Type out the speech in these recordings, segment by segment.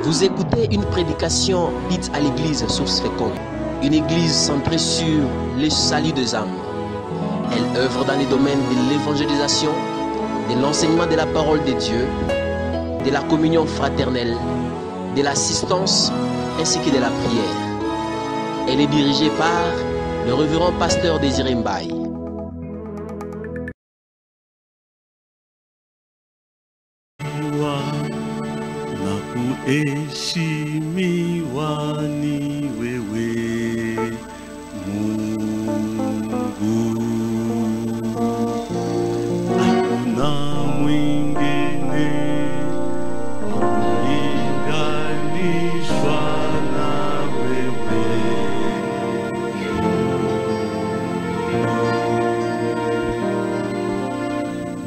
Vous écoutez une prédication dite à l'église Source Féconde, une église centrée sur le salut des âmes. Elle œuvre dans les domaines de l'évangélisation, de l'enseignement de la parole de Dieu, de la communion fraternelle, de l'assistance ainsi que de la prière. Elle est dirigée par le révérend pasteur Désiré Mbaye. Heshimiwa ni wewe Mungu, hakuna mwingine kulinganishwa na wewe.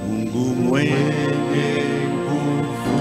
Mungu mwenye nguvu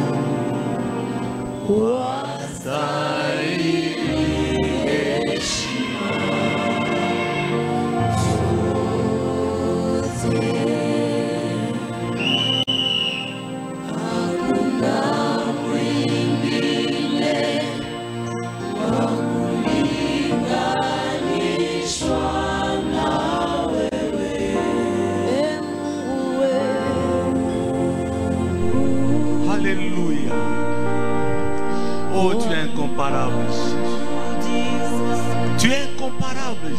Oh, tu es incomparable. Tu es incomparable.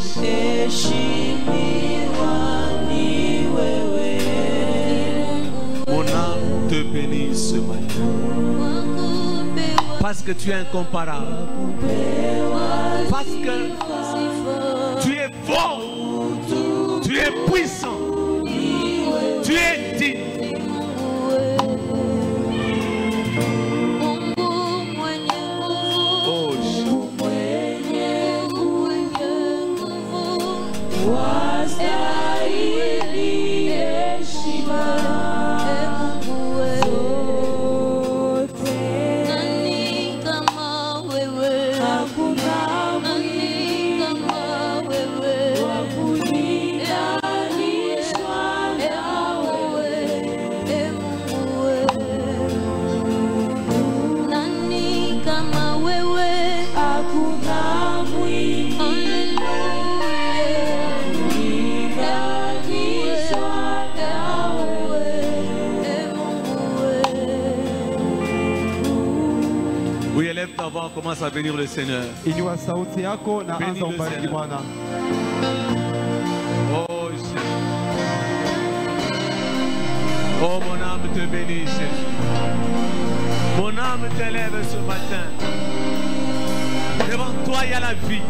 Mon âme te bénit ce matin. Parce que tu es incomparable. Parce que tu es fort. Tu es puissant. Tu es digne. Avant, commence à bénir le Seigneur. Bénis le Seigneur. Oh, oh, mon âme te bénit, Jésus. Mon âme t'élève ce matin. Devant toi, il y a la vie.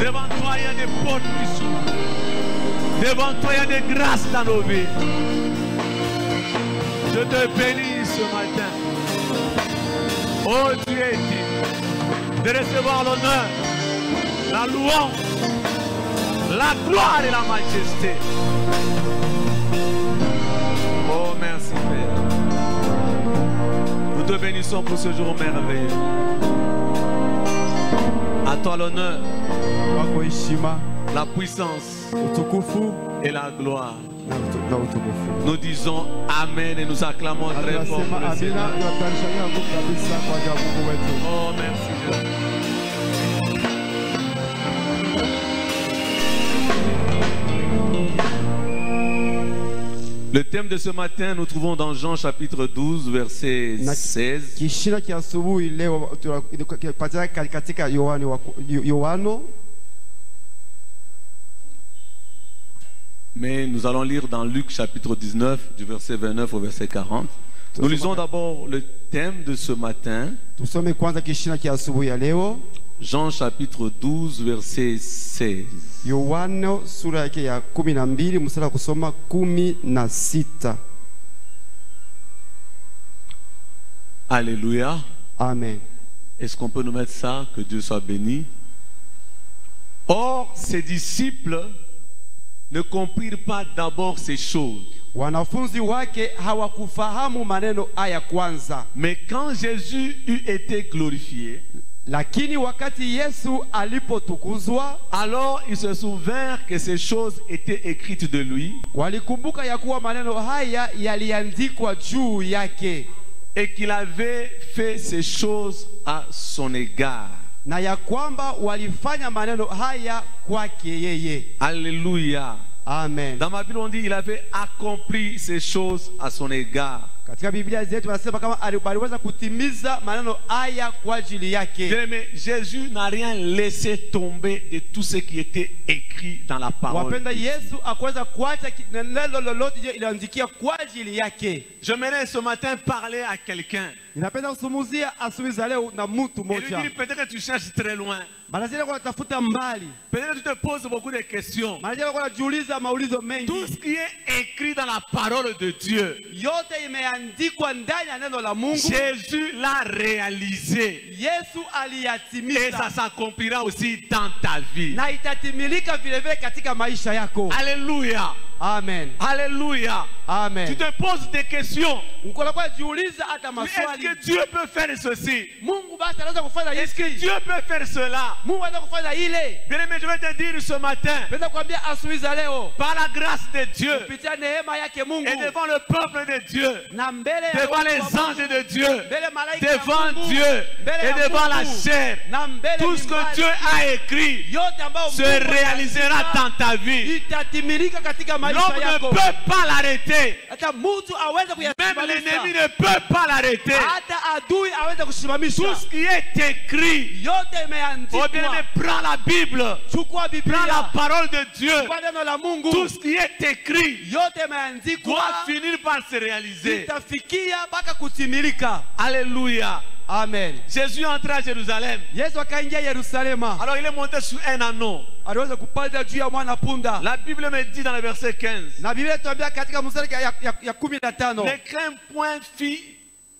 Devant toi, il y a des portes qui s'ouvrent. Devant toi, il y a des grâces dans nos vies. Je te bénis ce matin. Oh, tu es digne de recevoir l'honneur, la louange, la gloire et la majesté. Oh, merci Père. Nous te bénissons pour ce jour merveilleux. À toi l'honneur, la puissance et la gloire. Nous disons Amen et nous acclamons très fort pour le Seigneur. Oh, merci Jésus. Le thème de ce matin, nous trouvons dans Jean chapitre 12, verset 16. Mais nous allons lire dans Luc chapitre 19, du verset 29 au verset 40. Nous lisons d'abord le thème de ce matin. Jean chapitre 12, verset 16. Alléluia. Amen. Est-ce qu'on peut nous mettre ça? Que Dieu soit béni. Or, ses disciples ne comprirent pas d'abord ces choses. Mais quand Jésus eut été glorifié, Lakini wakati Yesu alipotukuzwa, alors ils se souvinrent que ces choses étaient écrites de lui, walikumbuka ya kuwa maneno haya yaliandikwa juu yake, et qu'il avait fait ces choses à son égard. na ya kwamba walifanya maneno haya kwake yeye. Alléluia. Amen. Dans ma Bible, on dit il avait accompli ces choses à son égard. Katika Biblia zetu wanasema kama aliweza kutimiza maneno haya kwa ajili yake. Mais Jésus n'a rien laissé tomber de tout ce qui était écrit dans la parole. Wapenda, Yesu akuweza kuacha neno lolote iliandikia kwa ajili yake. J'aimerais ce matin parler à quelqu'un. Ninapenda kusumuzia asubuhi za leo na mtu Et lui mmoja. dire peut-être que tu cherches très loin. Manazile kwa tafuta mbali. Peut-être que tu te poses beaucoup de questions. Manazile kwa jiuliza maulizo mengi. Tout ce qui est écrit dans la parole de Dieu, Yote imeandikwa ndani ya neno la Mungu. Jésus l'a réalisé. Yesu Et ça aliyatimiza. s'accomplira aussi dans ta vie. Na itatimilika vile vile katika maisha yako. Alléluia. Amen. Alléluia. Tu Amen. te poses des questions. Uko kwa jiuliza hata Est-ce maswali. que Dieu peut faire ceci? Mungu basi anaweza kufanya Est-ce que hiki. Dieu peut faire cela? Mungu anaweza kufanya ile. Bien-aimé, je vais te dire ce matin, Naweza kuambia asubuhi za leo par la grâce de Dieu kupitia neema yake Mungu et devant le peuple de Dieu, na mbele ya devant watu les wa Mungu, anges de Dieu, mbele malaika wa devant Mungu, Dieu mbele et ya devant la Mungu, chair, na mbele tout ce que mbali, Dieu a écrit yote ambayo se Mungu réalisera ameandika, dans ta vie. itatimilika katika maisha L'homme ne yako. peut pas l'arrêter. Hata mtu aweze Même l'ennemi kuyasimamisha. ne peut pas l'arrêter. Hata adui aweze Tout kusimamisha. ce qui est écrit, Yote oh imeandikwa. bien-aimé, prends la Bible, Chukua prends la Biblia. parole de Dieu. Chukua neno la Mungu. Tout ce qui est écrit Yote doit imeandikwa. finir par se réaliser. Itafikia mpaka kutimilika. Alléluia. Amen. Jésus est entré à Jérusalem. Yesu akaingia Yerusalema. Alors il est monté sur un anneau. Aliweza kupanda juu ya mwana punda. La Bible me dit dans le verset 15, Na Biblia tuambia katika mstari ya 15. ne crains point, fille.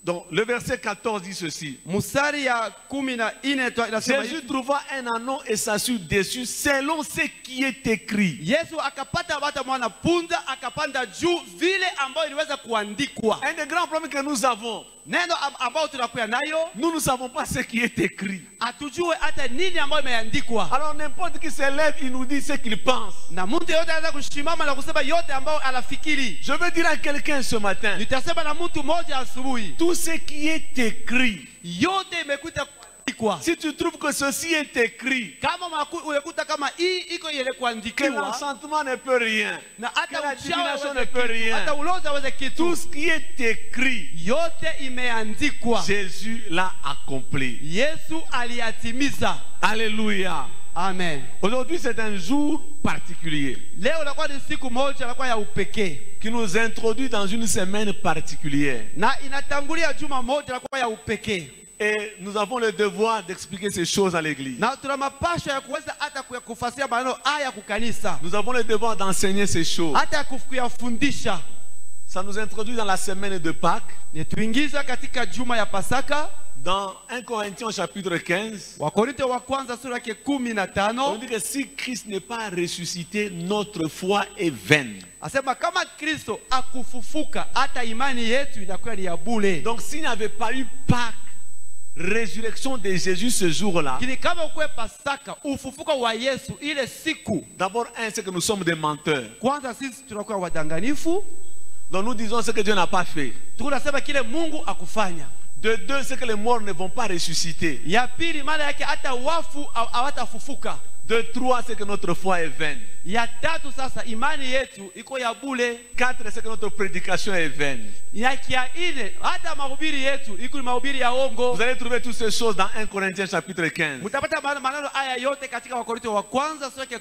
Donc le verset 14 dit ceci. Mstari ya 14 inasema Jésus hivi. trouva un anneau et s'assit dessus selon ce qui est écrit. Yesu akapata hata mwana punda akapanda juu vile ambayo iliweza kuandikwa. Un des grands problèmes que nous avons, Neno ambao tunakuya nayo nous ne savons pas ce qui est écrit. atujue hata nini ambayo imeandikwa. Alors n'importe qui se lève, il nous dit ce qu'il pense. Na mtu yote anaweza kushimama na kusema yote ambayo anafikiri. Je veux dire à quelqu'un ce matin, Nitasema na mtu mmoja asubuhi. tout ce qui est écrit, Yote imekuta kuandikwa. si tu trouves que ceci est écrit, Kama umekuta kama hii iko ile que kuandikiwa l'enchantement ne peut rien, na que hata la uchawi divination hawezi ne peut kitu, rien, hata ulozi hawezi tout kitu. ce qui est écrit, Yote imeandikwa. Jésus l'a accompli. Yesu aliyatimiza. Alléluia. Amen. Aujourd'hui, c'est un jour particulier Leo inakuwa ni siku moja inakuwa ya upekee. qui nous introduit dans une semaine particulière. Na inatangulia juma moja inakuwa ya upekee. Et nous avons le devoir d'expliquer ces choses à l'église. Na tuna mapasho ya kuweza hata kufasiria maneno haya kukanisa. Nous avons le devoir d'enseigner ces choses. Hata kuyafundisha. Ça nous introduit dans la semaine de Pâques. Nituingiza katika juma ya Pasaka. Dans 1 Corinthiens chapitre 15, Wakorintho wa kwanza sura yake on 15. dit que si Christ n'est pas ressuscité, notre foi est vaine. Asema kama Kristo akufufuka hata imani yetu inakuwa ni ya bure. Donc s'il n'y avait pas eu Pâques, résurrection de Jésus ce jour-là, Kini kama ukwe Pasaka ufufuka wa Yesu ile siku, d'abord, c'est que nous sommes des menteurs. kwanza sisi tunakuwa wadanganifu. Donc nous disons ce que Dieu n'a pas fait. Tunasema kile Mungu akufanya. De deux, c'est que les morts ne vont pas ressusciter. Ya pili maana yake hata wafu hawatafufuka. De trois, c'est que notre foi est vaine. Ya tatu sasa imani yetu iko ya bure. Quatre, c'est que notre prédication est vaine. Ya kia ine hata mahubiri yetu iko ni mahubiri ya ongo. Vous allez trouver toutes ces choses dans 1 Corinthiens chapitre 15. Mtapata maneno haya yote katika Wakorintho wa kwanza sura yake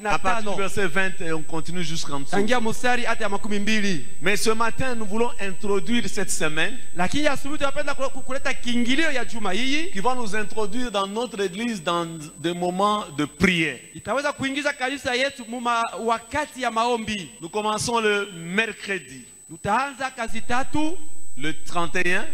À partir du 15. verset 20 et on continue jusqu'en dessous. Tangia mstari hata ya 12. Mais ce matin, nous voulons introduire cette semaine Lakini asubuhi tunapenda kuleta kiingilio ya juma hii. qui va nous introduire dans notre église dans des moments de prière. Itaweza kuingiza kanisa yetu wakati ya maombi. Nous commençons le mercredi, Tutaanza kazi tatu, le 31,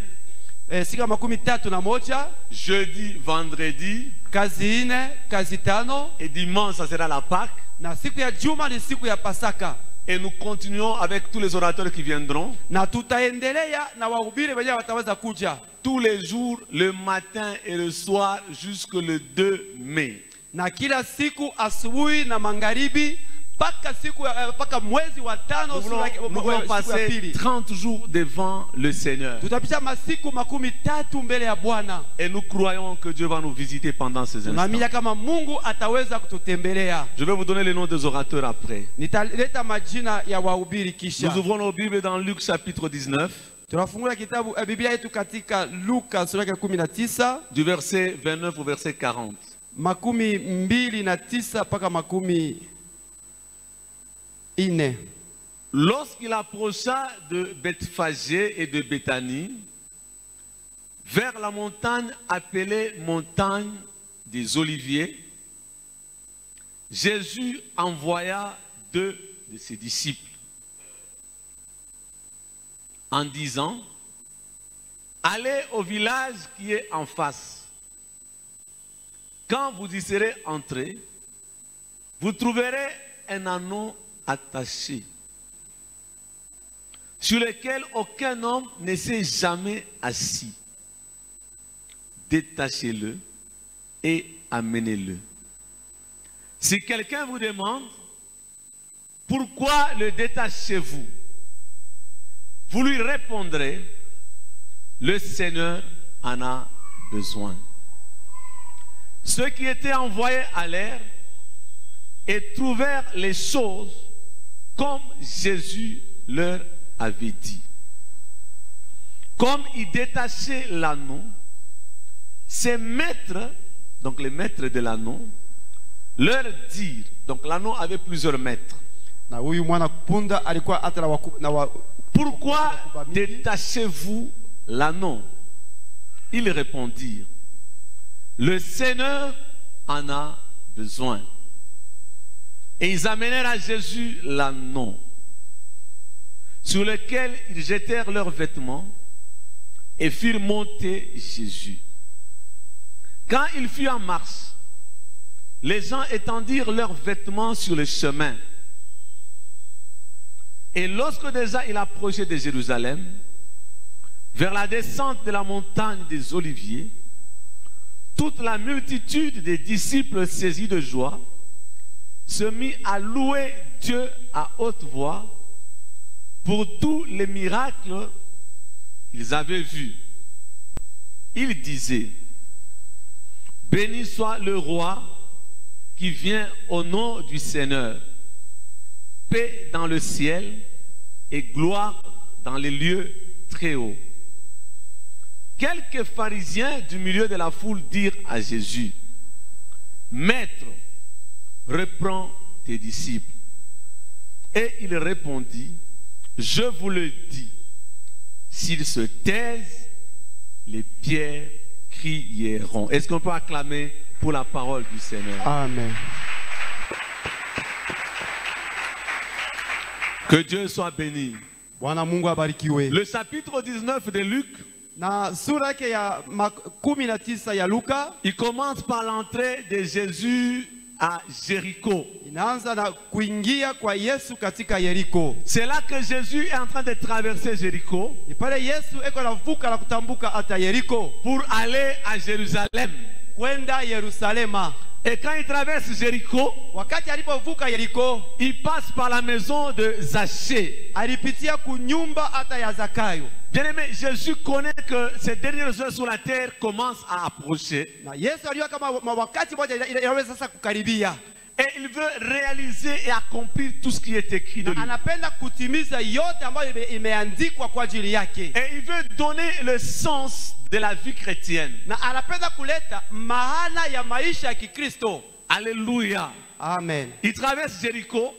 siku ya 31, jeudi, vendredi kazi 4, kazi 5, et dimanche, ça sera la Pâque. na siku ya juma ni siku ya Pasaka. Et nous continuons avec tous les orateurs qui viendront. Na tutaendelea na wahubiri wenyewe wataweza kuja Tous les jours, le matin et le soir, jusque le 2 mai. na kila siku asubuhi na magharibi mpaka siku mpaka mwezi wa tano Nous voulons passer 30 jours devant le Seigneur. Tutapisha masiku 13 mbele ya Bwana. Et nous croyons que Dieu va nous visiter pendant ces instants. Tunaamini kama Mungu ataweza kututembelea. Je vais vous donner les noms des orateurs après. Nitaleta majina ya wahubiri kisha. Nous ouvrons nos Bibles dans Luc chapitre 19. Tunafungua kitabu Biblia yetu katika Luka sura ya 19 du verset 29 au verset 40. 29 mpaka 40. Lorsqu'il approcha de Bethphagée et de Béthanie, vers la montagne appelée montagne des Oliviers, Jésus envoya 2 de ses disciples en disant: allez au village qui est en face. Quand vous y serez entrés, vous trouverez un anneau attaché, sur lequel aucun homme ne s'est jamais assis. Détachez-le et amenez-le. Si quelqu'un vous demande pourquoi le détachez-vous, vous lui répondrez: le Seigneur en a besoin. Ceux qui étaient envoyés allèrent et trouvèrent les choses comme Jésus leur avait dit. Comme ils détachaient l'anneau, ces maîtres, donc les maîtres de l'anneau, leur dirent, donc l'anneau avait plusieurs maîtres: pourquoi détachez-vous l'anneau? Ils répondirent: le Seigneur en a besoin. Et ils amenèrent à Jésus l'anneau, sur lequel ils jetèrent leurs vêtements et firent monter Jésus. Quand il fut en marche, les gens étendirent leurs vêtements sur le chemin. Et lorsque déjà il approchait de Jérusalem, vers la descente de la montagne des Oliviers, toute la multitude des disciples saisis de joie se mit à louer Dieu à haute voix pour tous les miracles qu'ils avaient vus. Ils disaient: béni soit le roi qui vient au nom du Seigneur, paix dans le ciel et gloire dans les lieux très hauts. Quelques pharisiens du milieu de la foule dirent à Jésus: Maître, reprends tes disciples. Et il répondit: je vous le dis, s'ils se taisent, les pierres crieront. Est-ce qu'on peut acclamer pour la parole du Seigneur? Amen. Que Dieu soit béni. Le chapitre 19 de Luc, il commence par l'entrée de Jésus à Jéricho. C'est là que Jésus est en train de traverser Jéricho pour aller à Jérusalem. Et quand il traverse Jéricho, il passe par la maison de Zachée. Bien aimé, Jésus connaît que ces dernières heures sur la terre commencent à approcher. Et il veut réaliser et accomplir tout ce qui est écrit de lui. Et il veut donner le sens de la vie chrétienne. Alléluia. Amen. Il traverse Jéricho.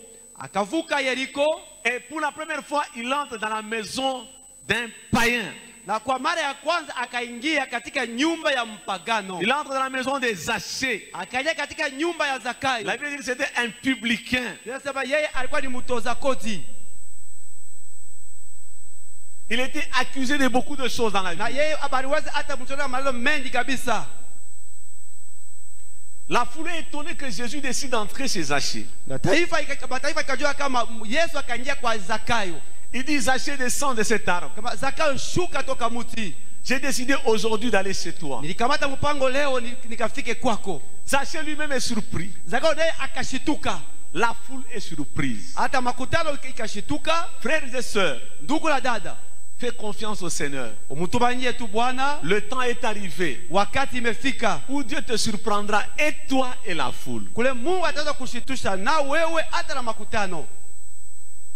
Et pour la première fois, il entre dans la maison d'un païen. Il entre dans la maison des Zachée. La Bible dit que c'était un publicain. Il était accusé de beaucoup de choses dans la vie. La foule est étonnée que Jésus décide d'entrer chez Zachée. Il dit: Zachée, descends de cet arbre. J'ai décidé aujourd'hui d'aller chez toi. Zachée lui-même est surpris. la foule est surprise. hata makutano ikashituka. Frères et sœurs, Ndugu la dada, fais confiance au Seigneur. umtumanie tu Bwana, Le temps est arrivé wakati imefika où Dieu te surprendra, et toi et la foule. kule Mungu ataweza kushitusha na wewe hata na makutano.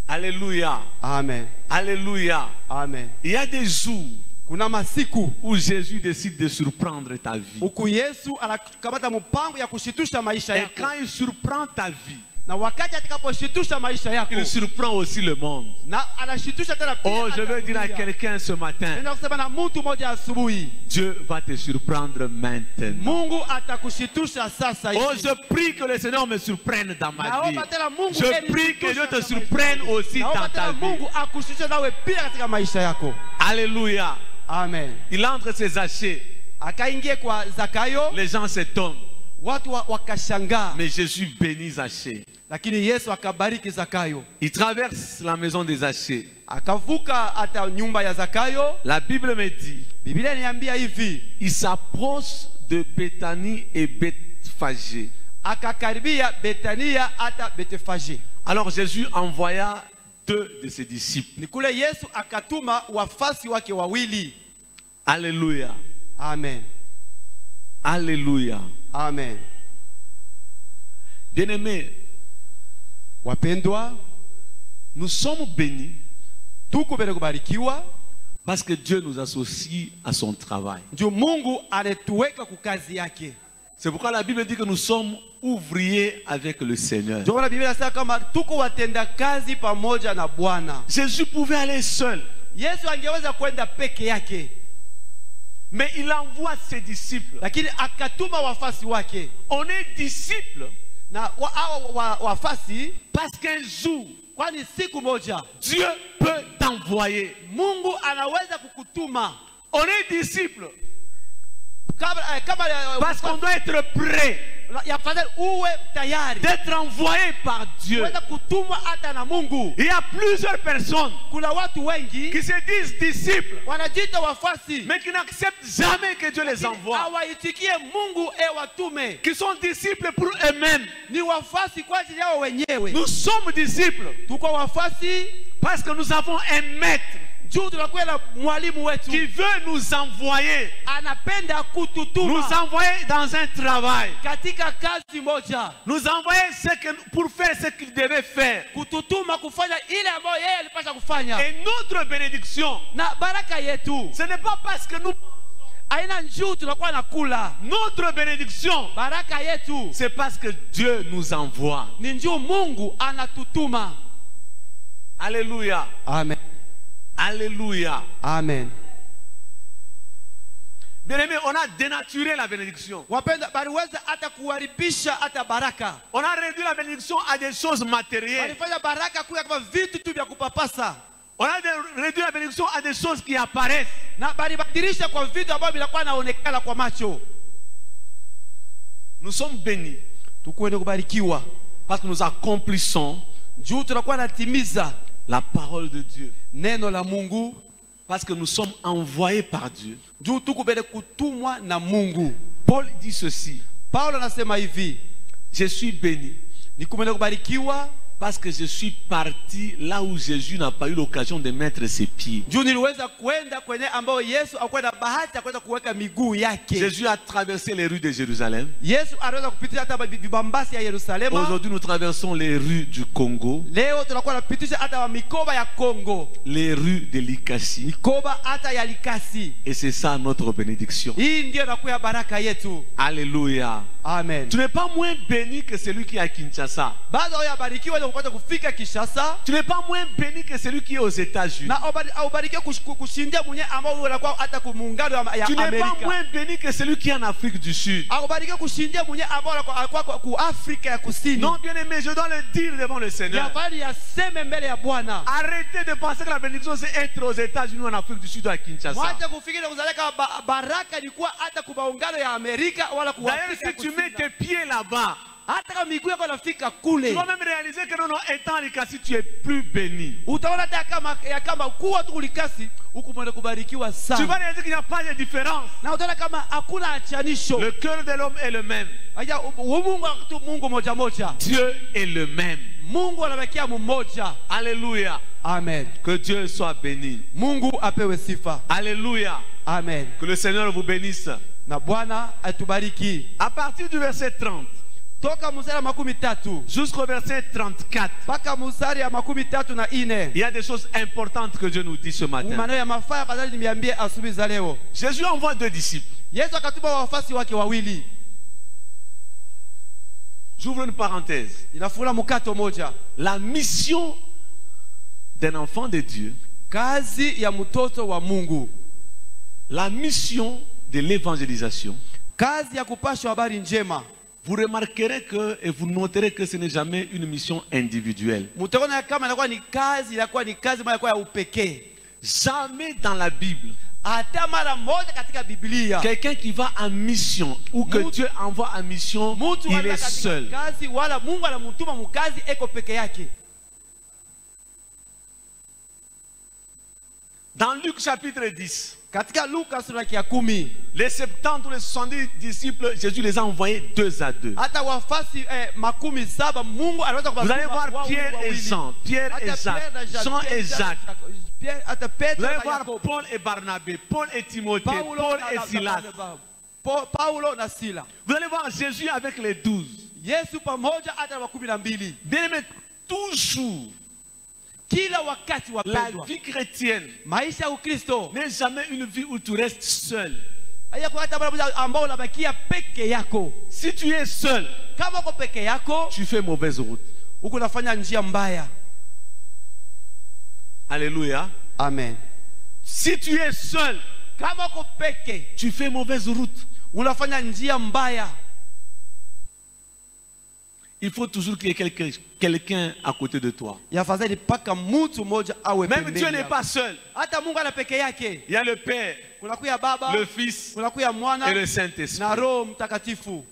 Alléluia. Amen. Alléluia. Amen. Il y a des jours Kuna masiku où Jésus décide de surprendre ta vie. huku Yesu anakamata mpango ya kushitusha maisha Et yako, quand il surprend ta vie, na wakati atakaposhitusha maisha yako il surprend aussi le monde. na anashitusha tena pia Oh, je hata veux dire à dunia. quelqu'un ce matin, Nenda kusema na mtu mmoja asubuhi, Dieu va te surprendre maintenant. Mungu atakushitusha sasa Oh, hivi. je prie que le Seigneur me surprenne dans ma vie. Naomba tena Mungu Je prie que Dieu te katika surprenne maisha yako. aussi dans Naomba ta tena vie. Mungu akushushe nawe pia katika maisha yako. Alléluia. Amen. Il entre ses Zachée. Akaingie kwa Zakayo, Les gens s'étonnent. watu wakashangaa, Mais Jésus bénit Zachée. lakini Yesu akabariki Zakayo. Il traverse la maison des Zachée. Akavuka hata nyumba ya Zakayo. La Bible me dit, Biblia inaniambia hivi, il s'approche de Béthanie et Bethphagée. akakaribia Betania hata Betfage. Alors Jésus envoya 2 de ses disciples. Ni kule Yesu akatuma wafasi wake wawili. Alléluia. Amen. Alléluia. Amen. Bien-aimés, Wapendwa, nous sommes bénis tuko bele kubarikiwa parce que Dieu nous associe à son travail. juu Mungu anetuweka kukazi yake. C'est pourquoi la Bible dit que nous sommes ouvriers avec le Seigneur. Ndio maana Biblia inasema kama tuko watenda kazi pamoja na Bwana. Jésus pouvait aller seul, Yesu angeweza kwenda peke yake, mais il envoie ses disciples. lakini akatuma wafasi wake. On est disciples Na wafasi parce qu'un jour, kwani siku moja Dieu peut t'envoyer. Mungu anaweza kukutuma. On est disciples Kama parce qu'on doit être prêt yafadhali uwe tayari d'être envoyé par Dieu. kuweza kutumwa hata na Mungu. Il y a plusieurs personnes Kuna watu wengi qui se disent disciples, wanajiita wafasi, mais qui n'acceptent jamais que Dieu les envoie. hawaitikie Mungu watume. Qui sont disciples pour eux-mêmes. Ni wafasi kwa ajili yao wenyewe. Nous sommes disciples Tuko wafasi parce que nous avons un maître juu tunakuwa na mwalimu wetu qui veut nous envoyer, anapenda nous kututuma envoyer dans un travail, katika kazi moja, nous envoyer pour faire ce qu'il devait faire. kututuma kufanya ile ambayo yeye alipaswa kufanya. Et notre bénédiction, Na baraka yetu ce n'est pas parce que nous... aina njuu tunakuwa na kula. Notre bénédiction, Baraka yetu c'est parce que Dieu nous envoie. ni njuu Mungu anatutuma. Alléluia. Amen. Alléluia. Amen. Bien-aimés, on a dénaturé la bénédiction. Wapenda, baliweza hata kuharibisha hata baraka. On a réduit la bénédiction à des choses matérielles. Walifanya baraka kuwa kama vitu tu vya kupapasa. On a réduit la bénédiction à des choses qui apparaissent. Na balibadilisha kwa vitu ambavyo vinakuwa naonekana kwa macho. Nous sommes bénis Tukwende kubarikiwa parce que nous accomplissons juu tunakuwa natimiza la parole de Dieu. neno la Mungu, Parce que nous sommes envoyés par Dieu. juu tuko bele kutumwa na Mungu. Paul dit ceci: Paulo anasema hivi, je suis béni nikumende kubarikiwa parce que je suis parti là où Jésus n'a pas eu l'occasion de mettre ses pieds. juu niliweza kwenda kwenye ambao Yesu akwenda bahati ya kwenda kuweka miguu yake. Jésus a traversé les rues de Jérusalem. Yesu anaweza kupitisha hata vibambasi ya Yerusalema. Aujourd'hui, nous traversons les rues du Congo, Leo tunakuwa napitisha hata mikoba ya Kongo, les rues de l'Ikasi. mikoba hata ya Likasi. Et c'est ça notre bénédiction. Hii ndio inakuwa baraka yetu. Alléluia. Amen. Tu n'es pas moins béni que celui qui est à Kinshasa. Bado yabarikiwa na kupata kufika Kinshasa. Tu n'es pas moins béni que celui qui est aux États-Unis. Na ubarikiwe kushindia mwenye ambao unakuwa hata kumuungano ya Tu n'es Amerika. pas moins béni que celui qui est en Afrique du Sud. Ubarikiwe kushindia mwenye ambao anakuwa ku Afrika ya Kusini. Non, bien aimé, je dois le dire devant le Seigneur. Yafali yaseme mbele ya Bwana. Arrêtez de penser que la bénédiction c'est être aux États-Unis ou en Afrique du Sud ou à Kinshasa. Mwache kufikiri kuzaleka baraka ilikuwa hata kubaungano ya Amerika wala ku D'ailleurs, Afrika ya si tu Kusini. mets tes pieds là-bas, hata kama miguu yako inafika Tu kule, vas même réaliser que non, étant Likasi, tu es plus béni. utaona hata kama kuwa tu Likasi huku mwende kubarikiwa Tu vas sana, réaliser qu'il n'y a pas de différence. na utaona kama hakuna achanisho. Le cœur de l'homme est le même. Aya, Mungu moja moja, Dieu est le même. Mungu anabakia mmoja. Alléluia. Amen. Que Dieu soit béni. Mungu apewe sifa. Alléluia. Amen. Que le Seigneur vous bénisse. Na Bwana atubariki. À partir du verset 30 Toka mstari wa 13 jusqu'au verset 34, mpaka mstari wa 34. il y a des choses importantes que Dieu nous dit ce matin. Maneno ya mafaa kadhalika nimeambia asubuhi za leo. Jésus envoie 2 disciples. Yesu akatuma wafasi wake wawili. J'ouvre une parenthèse. Inafungula mkato moja. La mission d'un enfant de Dieu, Kazi ya mtoto wa Mungu, la mission de l'évangélisation, kazi ya kupashwa habari njema. vous remarquerez que et vous noterez que ce n'est jamais une mission individuelle. Mtaona kama inakuwa ni kazi moja ya upekee. Jamais dans la Bible, Hata mara moja katika Biblia, quelqu'un qui va en mission ou que Dieu envoie en mission, il est seul. Kazi wala Mungu anamtuma mkazi eko peke yake. Dans Luc chapitre 10, Katika Luka sura ya 10, les 70 ou les 70 disciples, Jésus les a envoyés 2 à 2. hata wafasi 17 Mungu anaweza Vous allez voir Pierre et Jean, Pierre et Jacques, Jean et Jacques. Vous allez voir Paul et Barnabé, Paul et Timothée, Paul et Silas. Paulo na Sila. Vous allez voir Jésus avec les 12. Yesu pamoja hata wa 12. Bien aimé, toujours, Kila wakati la wapendwa, vie chrétienne maisha ya Ukristo n'est jamais une vie où tu restes seul. haya kwa hata mara ambao unabakia peke yako. Si tu es seul, Kama uko peke yako, tu fais mauvaise route. uko unafanya njia mbaya. Alléluia. Amen. Si tu es seul, Kama uko peke, tu fais mauvaise route. unafanya njia mbaya. Il faut toujours qu'il y ait quelqu'un à côté de toi. Yafadhali paka mtu mmoja awe Même pembeni Dieu n'est yako. pas seul. Hata Mungu ana peke yake. Il y a le Père, Kunakuya Baba, le Fils kunakuya Mwana et le na Saint-Esprit. Roho Mtakatifu.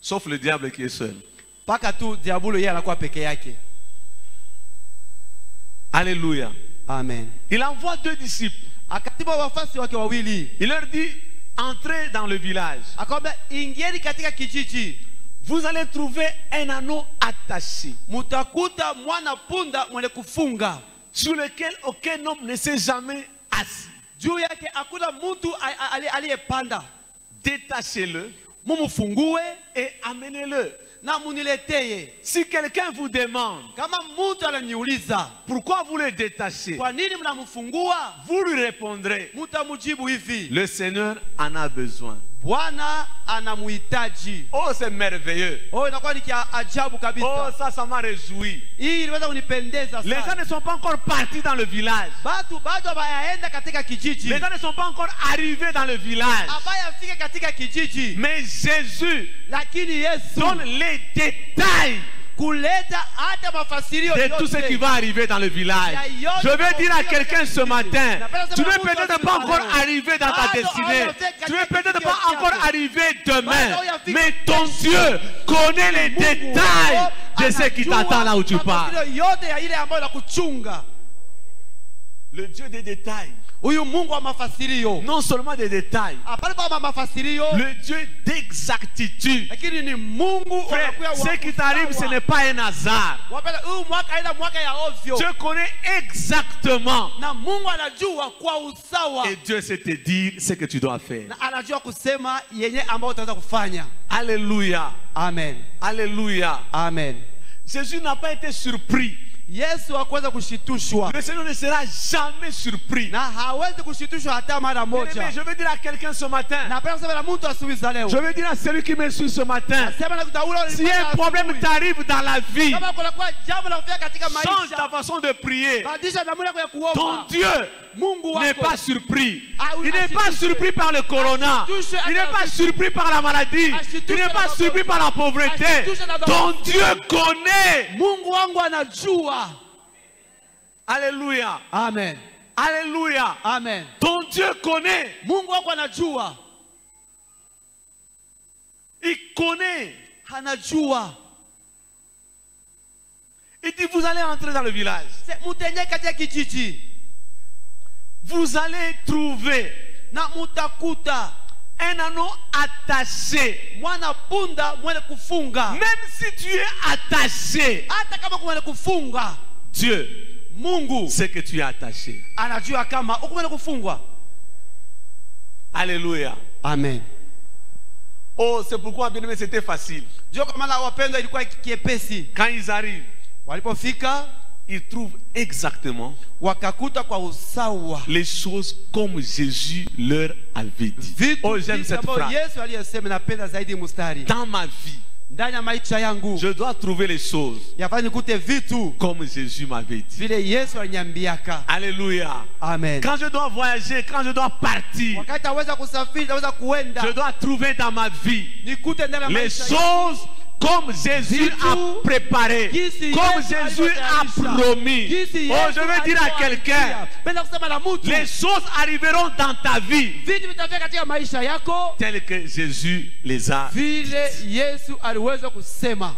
Sauf le diable qui est seul. Paka tu diabolo yeye anakuwa peke yake. Alléluia. Amen. Il envoie 2 disciples. Akatuma wafasi wake wawili. Il leur dit, entrez dans le village. Akamwambia ingieni katika kijiji. Vous allez trouver un anneau attaché Mutakuta mwana punda mwenye kufunga. sur lequel aucun homme ne s'est jamais assis. Juu yake hakuna mtu aliyepanda. Détachez-le Mumufungue et amenez-le. na munileteye. Si quelqu'un vous demande Kama mtu ananiuliza pourquoi vous le détachez, kwa nini mnamfungua, vous lui répondrez, mutamujibu hivi: le Seigneur en a besoin. Bwana anamuhitaji. Oh, c'est merveilleux. Oh, inakuwa ni kia ajabu Oh, kabisa. ça m'a réjoui. Hii iliweza kunipendeza Les gens sana. ne sont pas encore partis dans le village. Batu bado hawayaenda katika kijiji. Les gens ne sont pas encore arrivés dans le village. Habayafika katika kijiji. Mais Jésus Lakini Yesu donne les détails kuleta hata mafasirio de tout ce qui va arriver dans le village. Je vais dire à quelqu'un ce matin, tu n'es peut-être pas encore arrivé dans ta destinée. Tu n'es peut-être pas encore arrivé demain. Mais ton Dieu connaît les détails de ce qui t'attend là où tu pars. Le Dieu des détails. Huyu Mungu wa mafasirio. Non seulement des détails. Hapana kwa mafasirio. Le Dieu d'exactitude. Lakini ni Mungu Frère, ce qui t'arrive, ce n'est pas un hasard. Wapenda huyu mwaka aina mwaka ya ovyo. Dieu connaît exactement. Na Mungu anajua kwa usawa. Et Dieu sait te dire ce que tu dois faire. Na anajua kusema yenye ambayo utaweza kufanya. Alléluia. Amen. Alléluia. Amen. Jésus n'a pas été surpris. Yesu hakuweza kushitushwa. Le Seigneur ne sera jamais surpris. Na hawezi kushitushwa hata mara moja. Mais je veux dire à quelqu'un ce matin. Napenda kusema na mtu asubuhi za leo. Je veux dire à celui qui me suit ce matin. Si un problème t'arrive dans la vie, kama kuna kwa jambo la kufanya katika change ta maisha, façon de prier. badilisha namna yako ya Ton kuomba. Dieu Mungu n'est wako pas surpris. oui, Il n'est pas surpris par le corona. Il n'est pas surpris par la maladie. Il n'est pas surpris par la pauvreté. Ton Dieu connaît. Mungu wangu anajua. Alléluia. Amen. Alléluia. Amen. Ton Dieu connaît. Mungu wako anajua. Il connaît. Anajua. Il dit, vous allez entrer dans le village. Mutaingia katika kijiji. Vous allez trouver Na mutakuta un anneau attaché. mwana punda mwenye kufunga. Même si tu es attaché, Hata kama mwenye kufunga, Dieu Mungu sait que tu es attaché. anajua kama uko mwenye kufungwa. Alléluia. Amen. Oh, c'est pourquoi, bien aimé, c'était facile. Ndio kwa maana wapendwa, ilikuwa kiepesi. Quand ils arrivent, Walipofika ils trouvent exactement wakakuta kwa usawa les choses comme Jésus leur avait dit. vitu Oh, j'aime cette ambavyo phrase. Yesu aliyesema. Napenda zaidi mstari, Dans ma vie, ndani ya maisha yangu je dois trouver les choses yafanya nikute vitu comme Jésus m'avait dit. vile Yesu aliniambiaka. Alléluia. Amen. Quand je dois voyager, quand je dois partir, Wakati aweza kusafiri, aweza kuenda, je dois trouver dans ma vie nikute ndani ya les maisha yangu choses comme Jésus a préparé, comme Jésus a promis. Jinsi Oh, Yesu je veux dire à quelqu'un, penda kusema na mtu, les choses arriveront dans ta vie vitu vitafika katika maisha yako telles que Jésus les a. vile Yesu aliweza kusema.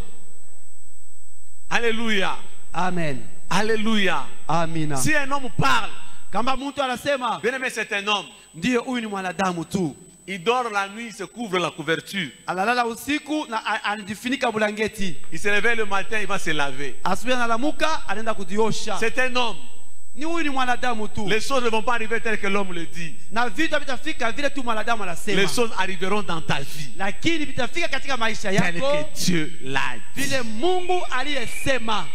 Alléluia. Amen. Alléluia. Amina. Si un homme parle, Kama mtu anasema bien aimé, c'est un homme. ndiyo, huyu ni mwanadamu tu, Il dort la nuit, il se couvre la couverture. analala usiku na anajifunika bulangeti, Il se réveille le matin, il va se laver. asubuhi analamuka anaenda kujiosha. C'est un homme. Ni huyu ni mwanadamu tu, Les choses ne vont pas arriver telles que l'homme le dit. na vitu vitafika vile tu mwanadamu anasema, Les choses arriveront dans ta vie lakini vitafika katika maisha telles yako que Dieu l'a dit. vile Mungu aliyesema.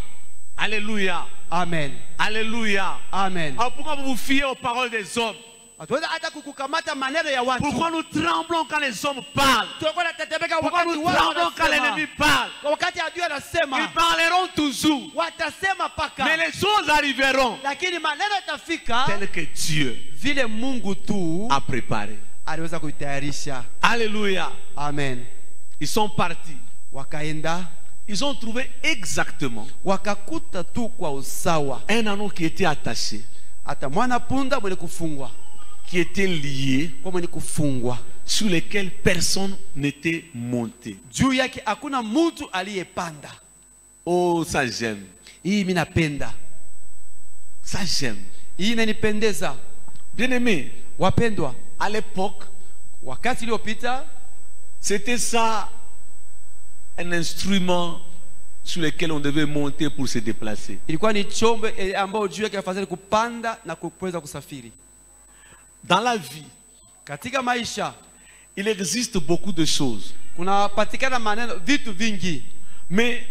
Alléluia. Amen. Alléluia. Amen. Alors pourquoi vous vous fiez aux paroles des hommes? Hatuweza hata kukamata maneno ya watu. Pourquoi nous tremblons quand les hommes parlent? Tunakuwa tunatetemeka Pourquoi wakati nous wao tremblons quand wanasema. l'ennemi parle? Kwa wakati adui anasema, Ils parleront toujours. watasema paka, Mais les choses arriveront lakini maneno yatafika telles que Dieu vile Mungu tu a préparé. aliweza kuitayarisha. Alléluia. Amen. Ils sont partis. Wakaenda Ils ont trouvé exactement wakakuta tu kwa usawa, un anneau qui était attaché, hata mwana punda mwenye kufungwa, qui était lié, kwa mwenye kufungwa, sur lequel personne n'était monté. juu yake hakuna mtu aliyepanda. Oh, ça j'aime. Hii mimi napenda, Ça j'aime. hii inanipendeza. Bien aimé, Wapendwa, à l'époque, wakati uliopita c'était ça un instrument sur lequel on devait monter pour se déplacer. ilikuwa ni chombo ambao juu yake afadhali kupanda na kuweza kusafiri. Dans la vie, Katika maisha il existe beaucoup de choses. kunapatikana maneno vitu vingi, Mais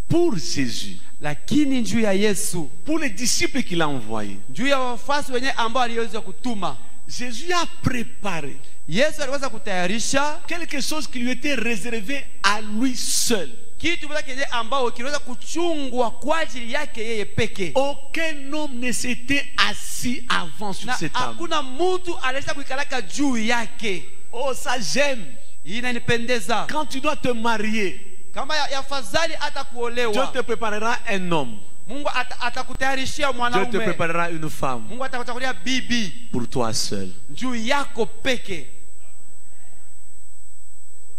pour Jésus, lakini juu ya Yesu, pour les disciples qu'il a envoyés, juu ya wafuasi wenyewe ambao aliweza kutuma, Jésus a préparé Yesu aliweza kutayarisha quelque chose qui lui était réservé à lui seul. kitu kile ambao kiliweza kuchungwa kwa ajili yake yeye peke. Aucun homme ne s'était assis avant sur Na cette table. hakuna mtu aliweza kuikalaka juu yake. Oh, ça j'aime. Hii inanipendeza. Quand tu dois te marier, Kama yafadhali hata Dieu kuolewa, te préparera un homme. Mungu atakutayarishia Dieu te mwanaume. préparera une femme Mungu atakuchagulia bibi pour toi seul. juu yako peke.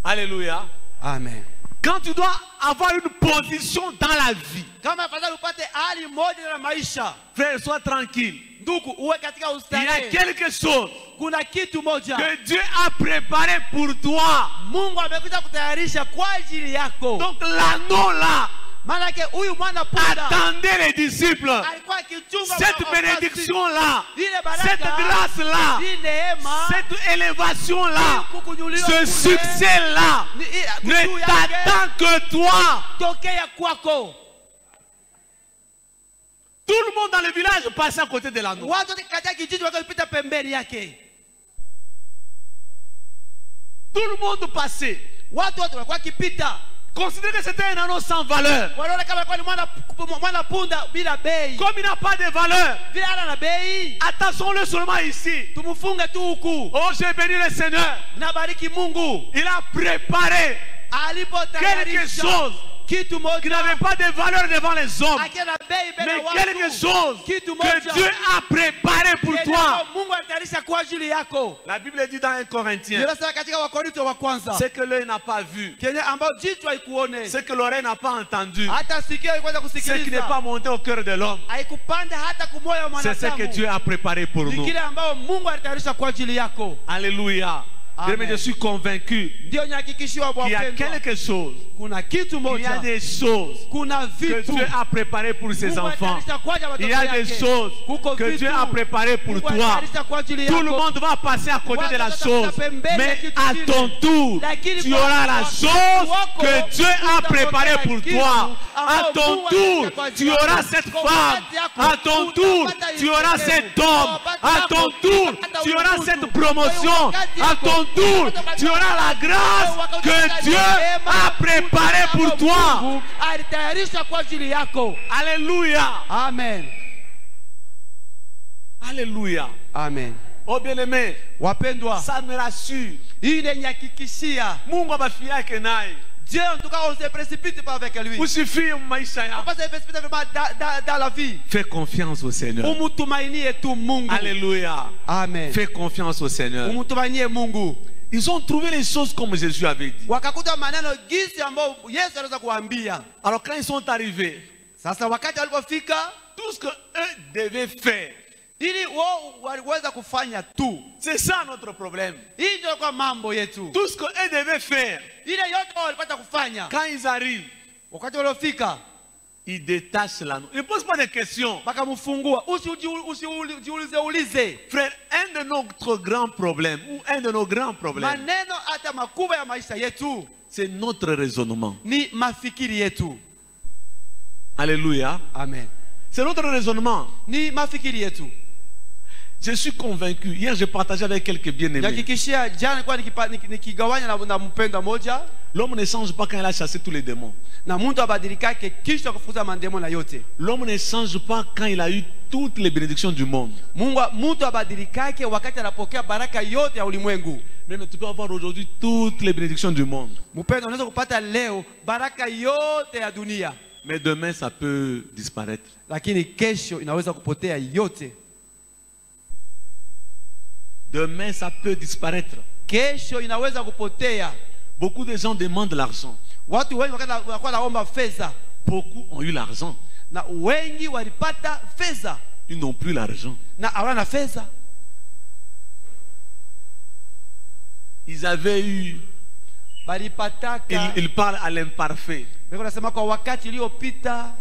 Alléluia. Amen. Quand tu dois avoir une position dans la vie, Kama afadhali upate hali moja na maisha, frère, sois tranquille. ndugu, uwe katika Il y a ustarehe. quelque chose Kuna kitu moja que Dieu a préparé pour toi. Mungu amekuja kutayarisha kwa ajili yako. Donc l'anneau là, Maana yake huyu mwana punda attendez les disciples. alikuwa akichunga Cette wafuasi. bénédiction là, Ile baraka, cette grâce là, hii neema, cette élévation là, hii kukunyuliwa ce kule, succès là ni- ne juu yake, t'attend que toi. tokea kwako. Tout le monde dans le village passait à côté de l'anneau. Watu wote katika kijiji wakapita pembeni yake. Tout le monde passait. Watu wote walikuwa wakipita. Considérez que c'était un anneau sans valeur. Wanaona kama alikuwa ni mwana punda bila bei. Comme il n'a pas de valeur, Vile hana na bei, attachons-le seulement ici. tumfunge tu huku. Oh, j'ai béni le Seigneur. Nabariki Mungu Il a préparé quelque alipotayarisha chose kitu qui moja n'avait pas de valeur devant les hommes, akiwa na bei mbele mais ya quelque watu, chose kitu que moja Dieu a préparé pour yenye toi. Mungu alitayarisha kwa ajili yako. La Bible dit dans 1 Corinthiens, Ninasema katika Wakorintho wa kwanza, ce que l'œil n'a pas vu, kenye ambao jicho haikuone, ce que l'oreille n'a pas entendu, hata sikio haikuweza ce qui n'est kusikiliza, pas monté au cœur de l'homme, haikupanda hata kumoyo wa c'est ce que mwanadamu, Dieu a préparé pour ni nous. kile ambao Mungu alitayarisha kwa ajili yako. Alléluia. Amen. Je suis convaincu Ndio nyakikishiwa qu'il y a wapendwa, quelque chose, kuna kitu il y a moja, des choses kuna que vitu Dieu a préparé pour ses Mungu enfants. alitayarisha kwa ajili ya Il y watoto a des yake. choses Kuko que vitu Dieu a préparé pour Mungu toi. alitayarisha kwa ajili Tout le yako. monde va passer à côté de la Watu chose, watapita pembeni ya mais kitu à kile. ton tour, Lakini tu kwa auras la wakati chose wako, que Dieu a préparée pour kitu toi. ambao À ton Mungu tour, alitayarisha kwa tu ajili yako. auras cette Kwa femme. wakati yako, À ton tour, utapata tu auras Yerusalemu. cet homme. Kwa wakati À yako, ton tour, utapata tu auras utukufu. cette promotion. Kwa wakati À yako, ton tour, utapata tu auras la grâce que Dieu a préparée pour toi. Mungu alitayarisha kwa ajili yako. Alléluia. Amen. Alléluia. Amen. Oh bien-aimé, Wapendwa, ça me rassure. hii inanyakikishia Mungu abafia yake naye. Dieu, en tout cas, on se précipite pas avec lui. Usifie maisha On yako. va se précipiter vraiment dans la vie. Fais confiance au Seigneur. Umutumainie tu Mungu. Alléluia. Amen. Fais confiance au Seigneur. Umutumainie Mungu. Ils ont trouvé les choses comme Jésus avait dit. Wakakuta maneno gisi ambao Yesu aliweza kuambia. Alors quand ils sont arrivés, Sasa wakati walipofika, tout ce que eux devaient faire, ili wao waliweza kufanya tu. c'est ça notre problème. Hii ndio kwa mambo yetu. Tout ce que eux devaient faire, Ile yote wao walipata kufanya. quand ils arrivent, Wakati walifika, ils détachent la note. Ils ne posent pas de questions. wakamfungua. Usiulize. Frère, un de notre grands problèmes, ou un de nos grands problèmes, Maneno hata makubwa ya maisha yetu c'est notre raisonnement. ni mafikiri yetu. Alléluia. Amen. C'est notre raisonnement. Ni mafikiri yetu. Je suis convaincu. Hier, j'ai partagé avec quelques bien-aimés. Yakikishia jana nilikuwa nikigawanya na mpendwa moja. L'homme ne change pas quand il a chassé tous les démons. Na mtu abadilikake kisha kufukuza mandemo na yote. L'homme ne change pas quand il a eu toutes les bénédictions du monde. Mtu abadilikake wakati anapokea baraka yote ya ulimwengu. Mais tu peux avoir aujourd'hui toutes les bénédictions du monde. Mpendwa, unaweza kupata leo baraka yote ya dunia. Mais demain, ça peut disparaître. Lakini kesho inaweza kupotea yote. Demain, ça peut disparaître. Kesho inaweza kupotea. Beaucoup de gens demandent l'argent. Watu wengi wakati wanakuwa naomba fedha. Beaucoup ont eu l'argent. Na wengi walipata fedha. Ils n'ont plus l'argent. Na hawana fedha. Ils avaient eu... Balipataka. Ils parlent à l'imparfait. Nasema kwa wakati uliopita.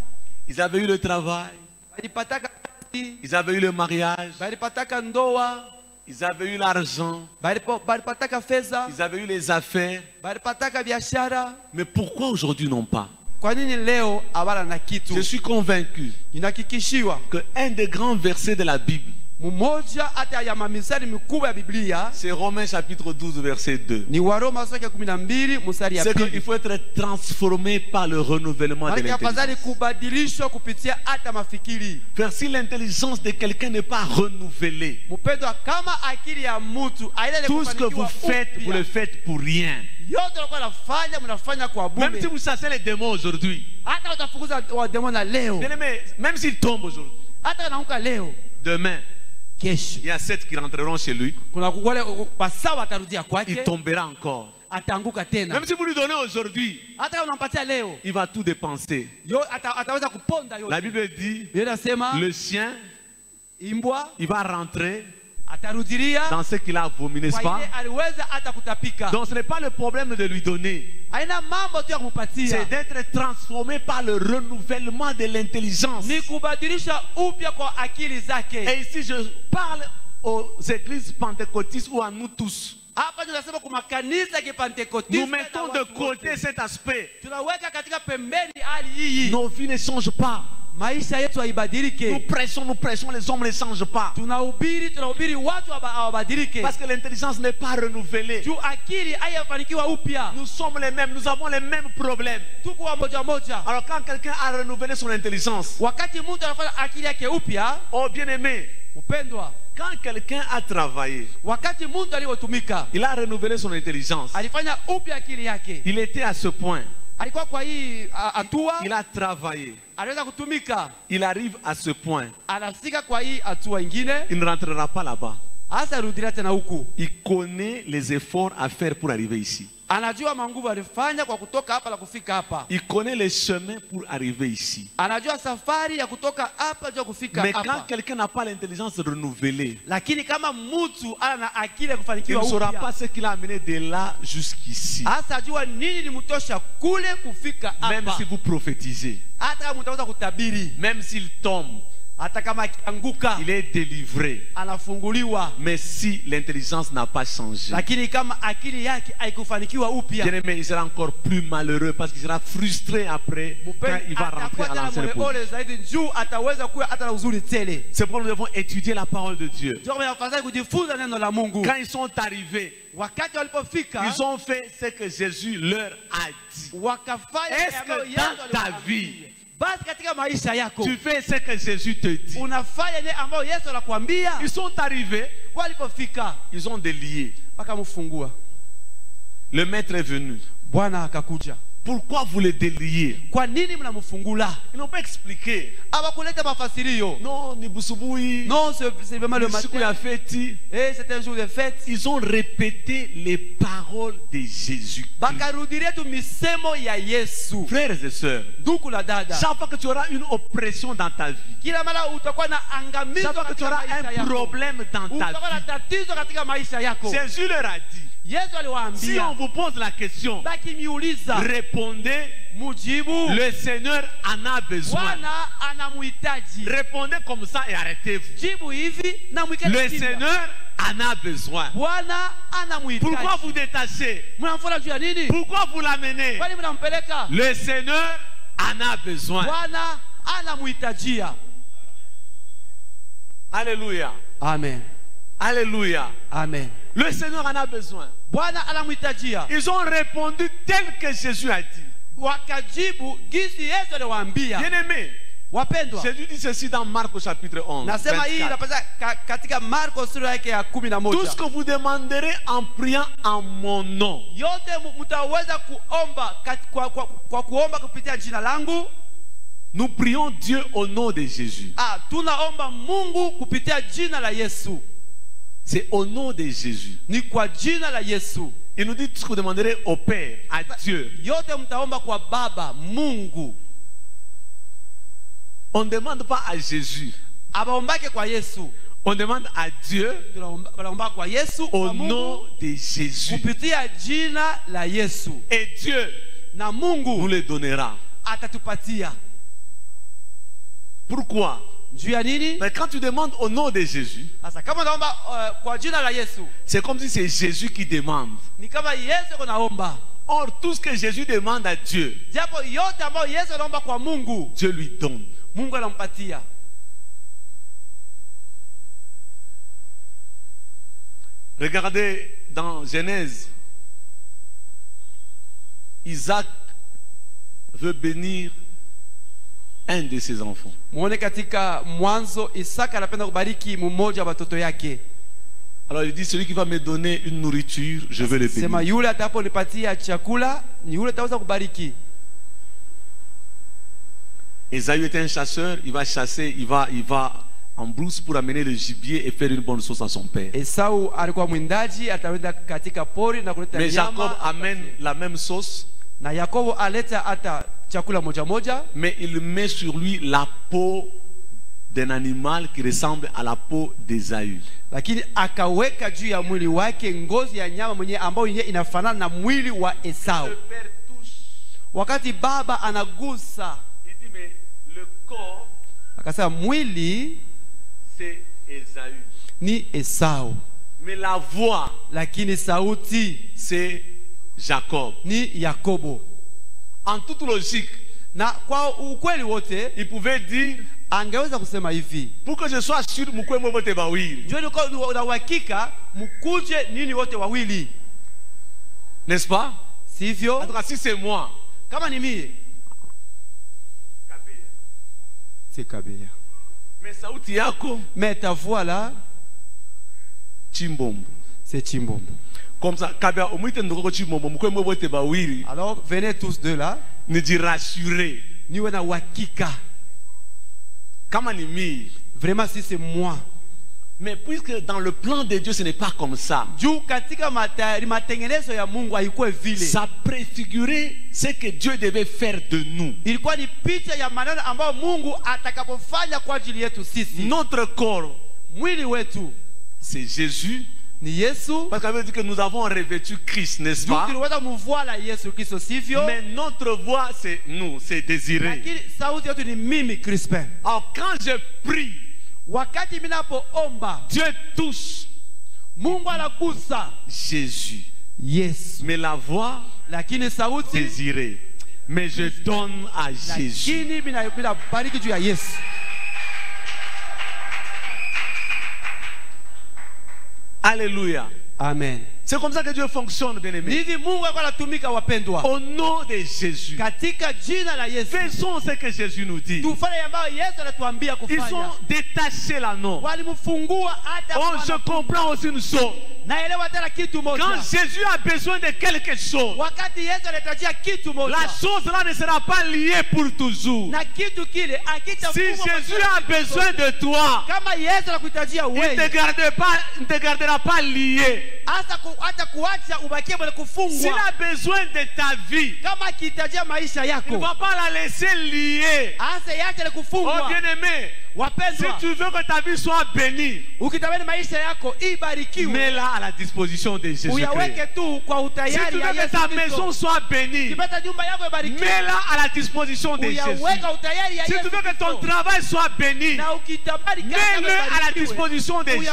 Ils avaient eu le travail. Balipataka kazi. Ils avaient eu le mariage. Balipataka ndoa. Ils avaient eu l'argent. Balipataka fedha. Ils avaient eu les affaires. Balipataka biashara. Mais pourquoi aujourd'hui non pas? Kwa nini leo hawana na kitu? Je suis convaincu Inahakikishiwa que un des grands versets de la Bible, mmoja hata ya mamisali mikubwa ya Biblia, c'est Romains chapitre 12 verset 2. ni Waroma sura ya 12 mstari ya C'est qu'il pili. faut être transformé par le renouvellement de Maana afadhali l'intelligence. kubadilishwa kupitia hata mafikiri. Frère, si l'intelligence de quelqu'un n'est pas renouvelée, Mpendwa, kama akili ya mtu haile tout ce que vous faites, vous le faites pour rien. yote unakuwa nafanya mnafanya kwa Même bure. si vous chassez les démons aujourd'hui, Hata utafukuza wademona leo, bien-aimé, même s'ils tombent aujourd'hui, hata anaanguka leo, demain, kesho il y a 7 qui rentreront chez lui, kuna wale pasawa watarudia il kwake, tombera encore. ataanguka tena. Même si vous lui donnez aujourd'hui, Hata kama unampatia leo, il va tout dépenser. ataweza kuponda yote. La Bible dit, Biblia inasema le chien, imbwa il va rentrer atarudilia dans ce qu'il a vomi, n'est-ce kwa pas? ile aliweza hata kutapika. Donc ce n'est pas le problème de lui donner, Haina mambo tu ya kumpatia, c'est d'être transformé par le renouvellement de l'intelligence. ni kubadilisha upya kwa akili zake. Et ici je parle aux églises pentecôtistes ou à nous tous. Hapa tunasema kwa makanisa ya Kipentekoste, Nous mettons de côté cet aspect. tunaweka katika pembeni hali hii. Nos vies ne changent pas. Maisha yetu Nous haibadilike. prêchons, les hommes ne changent pas. Tunahubiri watu hawabadilike. Parce que l'intelligence n'est pas renouvelée. Juu akili haiyafanikiwa upya. Nous sommes les mêmes, nous avons les mêmes problèmes. Tuko wa moja moja. Alors quand quelqu'un a renouvelé son intelligence, Wakati mtu anafanya akili yake upya, oh bien-aimé, upendwa, quand quelqu'un a travaillé, wakati mtu aliyotumika, il a renouvelé son intelligence, alifanya upya akili yake. il était à ce point alikuwa kwa hii hatua, il a travaillé, aliweza kutumika, il arrive à ce point, anafika kwa hii hatua ingine, il ne rentrera pas là-bas. hasa rudilia tena huku. Il connaît les efforts à faire pour arriver ici. Anajua manguvu alifanya kwa kutoka hapa na kufika hapa. Il connaît les chemins pour arriver ici. Anajua safari ya kutoka hapa juu kufika hapa. Mais quand quelqu'un n'a pas l'intelligence renouvelée, Lakini kama mtu ana akili ya il kufanikiwa ne saura upya, pas ce qu'il a amené de là jusqu'ici. hasa jua nini limtosha kule kufika Même hapa. si vous prophétisez, Hata kama mtaweza kutabiri, même s'il tombe, hata kama akianguka, il est délivré. anafunguliwa. Mais si l'intelligence n'a pas changé, Lakini kama akili yake haikufanikiwa upya, bien aimé, il sera encore plus malheureux parce qu'il sera frustré après quand il va rentrer à l'ancienne position. zaidi juu ataweza kuwa hata na uzuri tele. C'est pourquoi nous devons étudier la parole de Dieu. Ndio maana afadhali kujifunza neno la Mungu. Quand ils sont arrivés, Wakati walipofika, ils ont fait ce que Jésus leur a dit. wakafanya Est-ce ambayo que Yesu dans ta aliwaambia. vie, Basi katika maisha yako tu fais ce que Jésus te dit? unafanya yale ambayo Yesu anakuambia? Ils sont arrivés, Walipofika ils ont délié. wakamfungua. Le maître est venu. Bwana akakuja. Pourquoi vous le déliez? Kwa nini mnamfungula? Ils n'ont pas expliqué. Hawakuleta mafasirio. Non, ni busubuhi, Non, c'est vraiment le ni siku ya matin. feti. Eh, c'était un jour de fête. Ils ont répété les paroles de Jésus. Bakarudilia tu misemo ya Yesu. Frères et sœurs, Ndugu la dada, chaque fois que tu auras une oppression dans ta vie, kila mara utakuwa na angamizo chaque fois que tu katika auras maisha un yako, problème dans ta utakuwa na vie, tatizo katika maisha yako, Jésus leur a dit, Yesu si aliwaambia, on vous pose la question, bakimiuliza répondez, mujibu, le Seigneur en a besoin. Bwana anamuhitaji. Répondez comme ça et arrêtez-vous. Jibu hivi na mwikeni Le kimya. Seigneur en a besoin. Bwana anamuhitaji. Pourquoi vous détachez? Mnamfuata juu ya nini? Pourquoi vous l'amenez? Kwani mnampeleka? Le Seigneur en a besoin. Bwana anamuhitajia. Alléluia. Amen. Alléluia. Amen. Le Seigneur en a besoin. Bwana anamuhitajia. Ils ont répondu tel que Jésus a dit. Wakajibu gisi Yesu aliwaambia. Bien-aimé, Wapendwa, Jésus dit ceci dans Marc au chapitre 11. nasema hii 24. inapasa katika Marko sura yake ya Tout ce 11. que vous demanderez en priant en mon nom, Yote mtaweza kuomba kwa kuomba kupitia jina langu. nous prions Dieu au nom de Jésus. Tunaomba Mungu kupitia jina la Yesu. C'est au nom de Jésus. Ni kwa jina la Yesu. Il nous dit tout ce que vous demanderez au Père, à Dieu. Yote mtaomba kwa Baba Mungu. On ne demande pas à Jésus. Abaombake kwa Yesu. On demande à Dieu Tunaomba kwa Yesu au kwa Mungu, nom de Jésus. kupitia jina la Yesu. Et Dieu Na nous Mungu le donnera. atatupatia. Pourquoi? Juu ya nini? Mais quand tu demandes au nom de Jésus, Sasa kama naomba kwa jina la Yesu, c'est comme si c'est Jésus qui demande. ni kama Yesu kunaomba. Or, tout ce que Jésus demande à Dieu, Japo yote ambayo Yesu anaomba kwa Mungu, Dieu lui donne. Mungu anampatia. Regardez dans Genèse, Isaac veut bénir un de ses enfants. Muone katika Mwanzo, Isaka anapenda kubariki mmoja wa watoto yake. Alors il dit, celui qui va me donner une nourriture, je vais le Sema bénir. yule ataponipatia chakula, ni yule ataweza kubariki. Esaü était un chasseur, il va chasser, il va en brousse pour amener le gibier et faire une bonne sauce à son père. Esau alikuwa mwindaji, ataenda katika pori na kuleta Mais Jacob nyama. amène la même sauce, Na Yakobo aleta hata chakula moja moja, mais il met sur lui la peau d'un animal qui ressemble à la peau d'Esaü. lakini akaweka juu ya mwili wake ngozi ya nyama mwenyewe ambayo yenyewe inafanana na mwili wa Esau. Le père touche, Wakati baba anagusa, il dit mais le corps akasema mwili c'est Esaü, ni Esau, mais la voix lakini sauti c'est Jacob. ni Yakobo. En toute logique, Na kwa ukweli wote il pouvait dire, angeweza kusema hivi, pour que je sois sûr mukwe mwote bawili, njoo na uhakika mkuje nini wote wawili, n'est-ce pas? sivyo? En tout cas, si c'est moi, Kama ni mie si Kabea, mais sauti yako mais ta voix là Chimbombo. c'est Chimbombo. Comme ça, kabia omite ndoko Chimbombo mkwembo bote bawiri. Alors venez tous deux là. Ni di rassurer. Niwe na wakika. Kama ni mi. Vraiment si c'est moi. Mais puisque dans le plan de Dieu ce n'est pas comme ça. Ça préfigurait ce que Dieu devait faire de nous. Notre corps, c'est Jésus. Parce qu'on veut dire que nous avons revêtu Christ, n'est-ce pas? Mais notre voix, c'est nous, c'est Désiré. Alors quand je prie, Dieu touche Jésus. Yes. Mais la voix Désirée. Mais je donne à Jésus. Alléluia. Amen. C'est comme ça que Dieu fonctionne, bien-aimé. Au nom de Jésus. Faisons ce que Jésus nous dit. Ils sont détachés là, non. Oh, je comprends aussi une chose. Quand Jésus a besoin de quelque chose, la chose là ne sera pas liée pour toujours. Si Jésus a besoin de toi, il ne te gardera pas lié. S'il a besoin de ta vie, il ne va pas la laisser liée. Oh bien-aimé, si tu veux que ta vie soit bénie, mets-la à la disposition de Jésus-Christ. Si tu veux que ta maison soit bénie, mets-la à la disposition de Jésus. Si tu veux que ton travail soit béni, mets-le à la disposition de Jésus.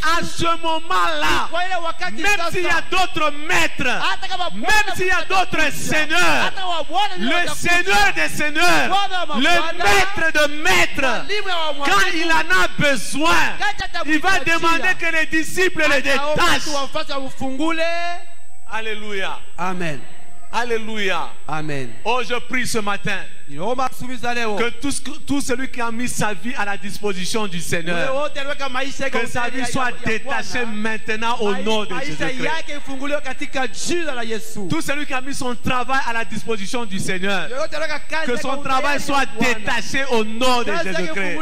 À ce moment-là, même s'il y a d'autres maîtres, même s'il y a d'autres seigneurs, le Seigneur des seigneurs, le maître de maîtres, quand il en a besoin, il va demander que les disciples le détachent. Alléluia. Amen. Alléluia. Amen. Oh, je prie ce matin que tout celui qui a mis sa vie à la disposition du Seigneur, que sa vie soit détachée maintenant au nom de Jésus-Christ. Tout celui qui a mis son travail à la disposition du Seigneur, que son travail soit détaché au nom de Jésus-Christ.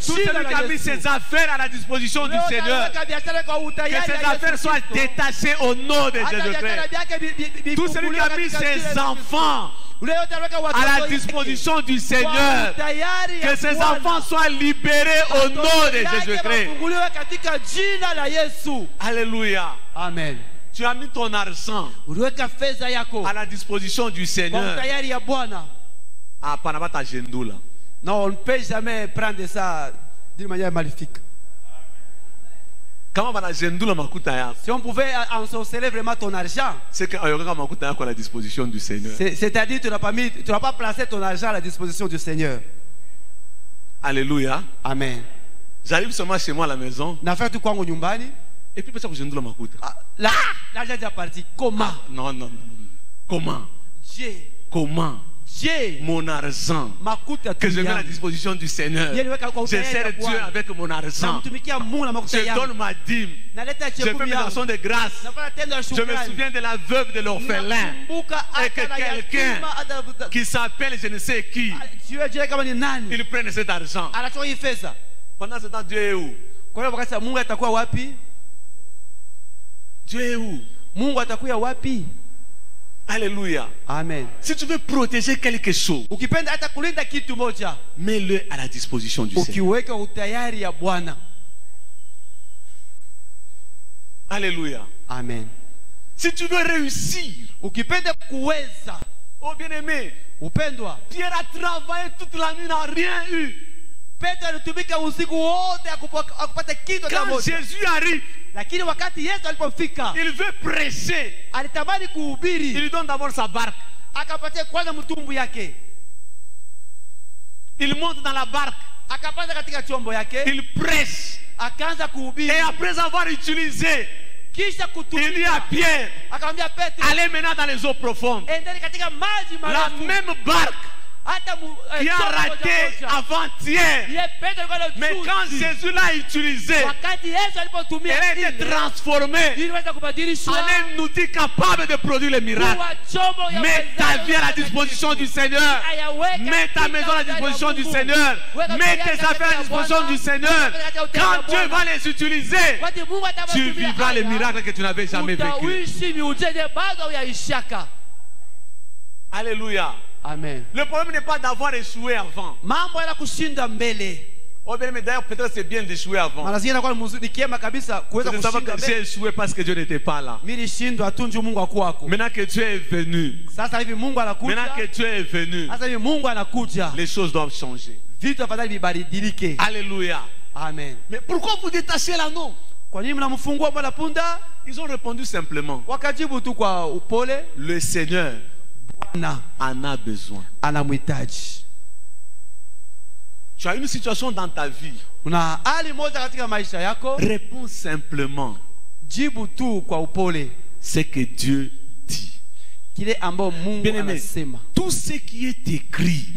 Tout celui qui a mis ses affaires à la disposition du Seigneur, que ses affaires soient détachées au nom de Jésus-Christ. Tout celui qui a mis ses enfants à la disposition du Seigneur, que ses enfants soient libérés au nom de Jésus-Christ. Alléluia. Amen. Tu as mis ton argent à la disposition du Seigneur. Ah, Panabata Gendoula. Non, on ne peut jamais prendre ça d'une manière maléfique. Si on pouvait ensorceler vraiment ton argent, c'est à la disposition du Seigneur. C'est-à-dire que tu n'as pas placé ton argent à la disposition du Seigneur. Alléluia. Amen. J'arrive seulement chez moi à la maison. Et puis ça je l'argent est déjà parti. Comment? Non, non, non. Comment? Comment? Mon argent que je mets à la disposition du Seigneur, je sers Dieu avec mon argent. Je donne ma dîme, je fais mes actions de grâce. Je me souviens de la veuve de l'orphelin et que quelqu'un qui s'appelle je ne sais qui, il prenne cet argent. Pendant ce temps, Dieu est où? Dieu est où? Alléluia. Amen. Si tu veux protéger quelque chose, mets-le à la disposition du Seigneur. Alléluia. Amen. Si tu veux réussir, oh bien-aimé, Pierre a travaillé toute la nuit, n'a rien eu. Quand Jésus arrive, il veut prêcher. Il lui donne d'abord sa barque. Il monte dans la barque. Il prêche. Et après avoir utilisé, il dit à Pierre, allez maintenant dans les eaux profondes. La même barque qui a raté avant-hier. Mais quand Jésus l'a utilisé, elle a été transformée en un outil capable de produire les miracles. Mets ta vie à la disposition du Seigneur. Mets ta maison à la disposition du Seigneur. Mets tes affaires à la disposition du Seigneur. Quand Dieu va les utiliser, tu vivras les miracles que tu n'avais jamais vécu. Alléluia. Amen. Le problème n'est pas d'avoir échoué avant. Oh bien, mais d'ailleurs, peut-être c'est bien d'échouer avant. Je savais que j'ai échoué parce que Dieu n'était pas là. Maintenant que Dieu est venu, les choses doivent changer. Alléluia. Amen. Mais pourquoi vous détachez l'anneau? Ils ont répondu simplement: le Seigneur en a besoin. Tu as une situation dans ta vie. Réponds simplement ce que Dieu dit. Bien-aimé, tout ce qui est écrit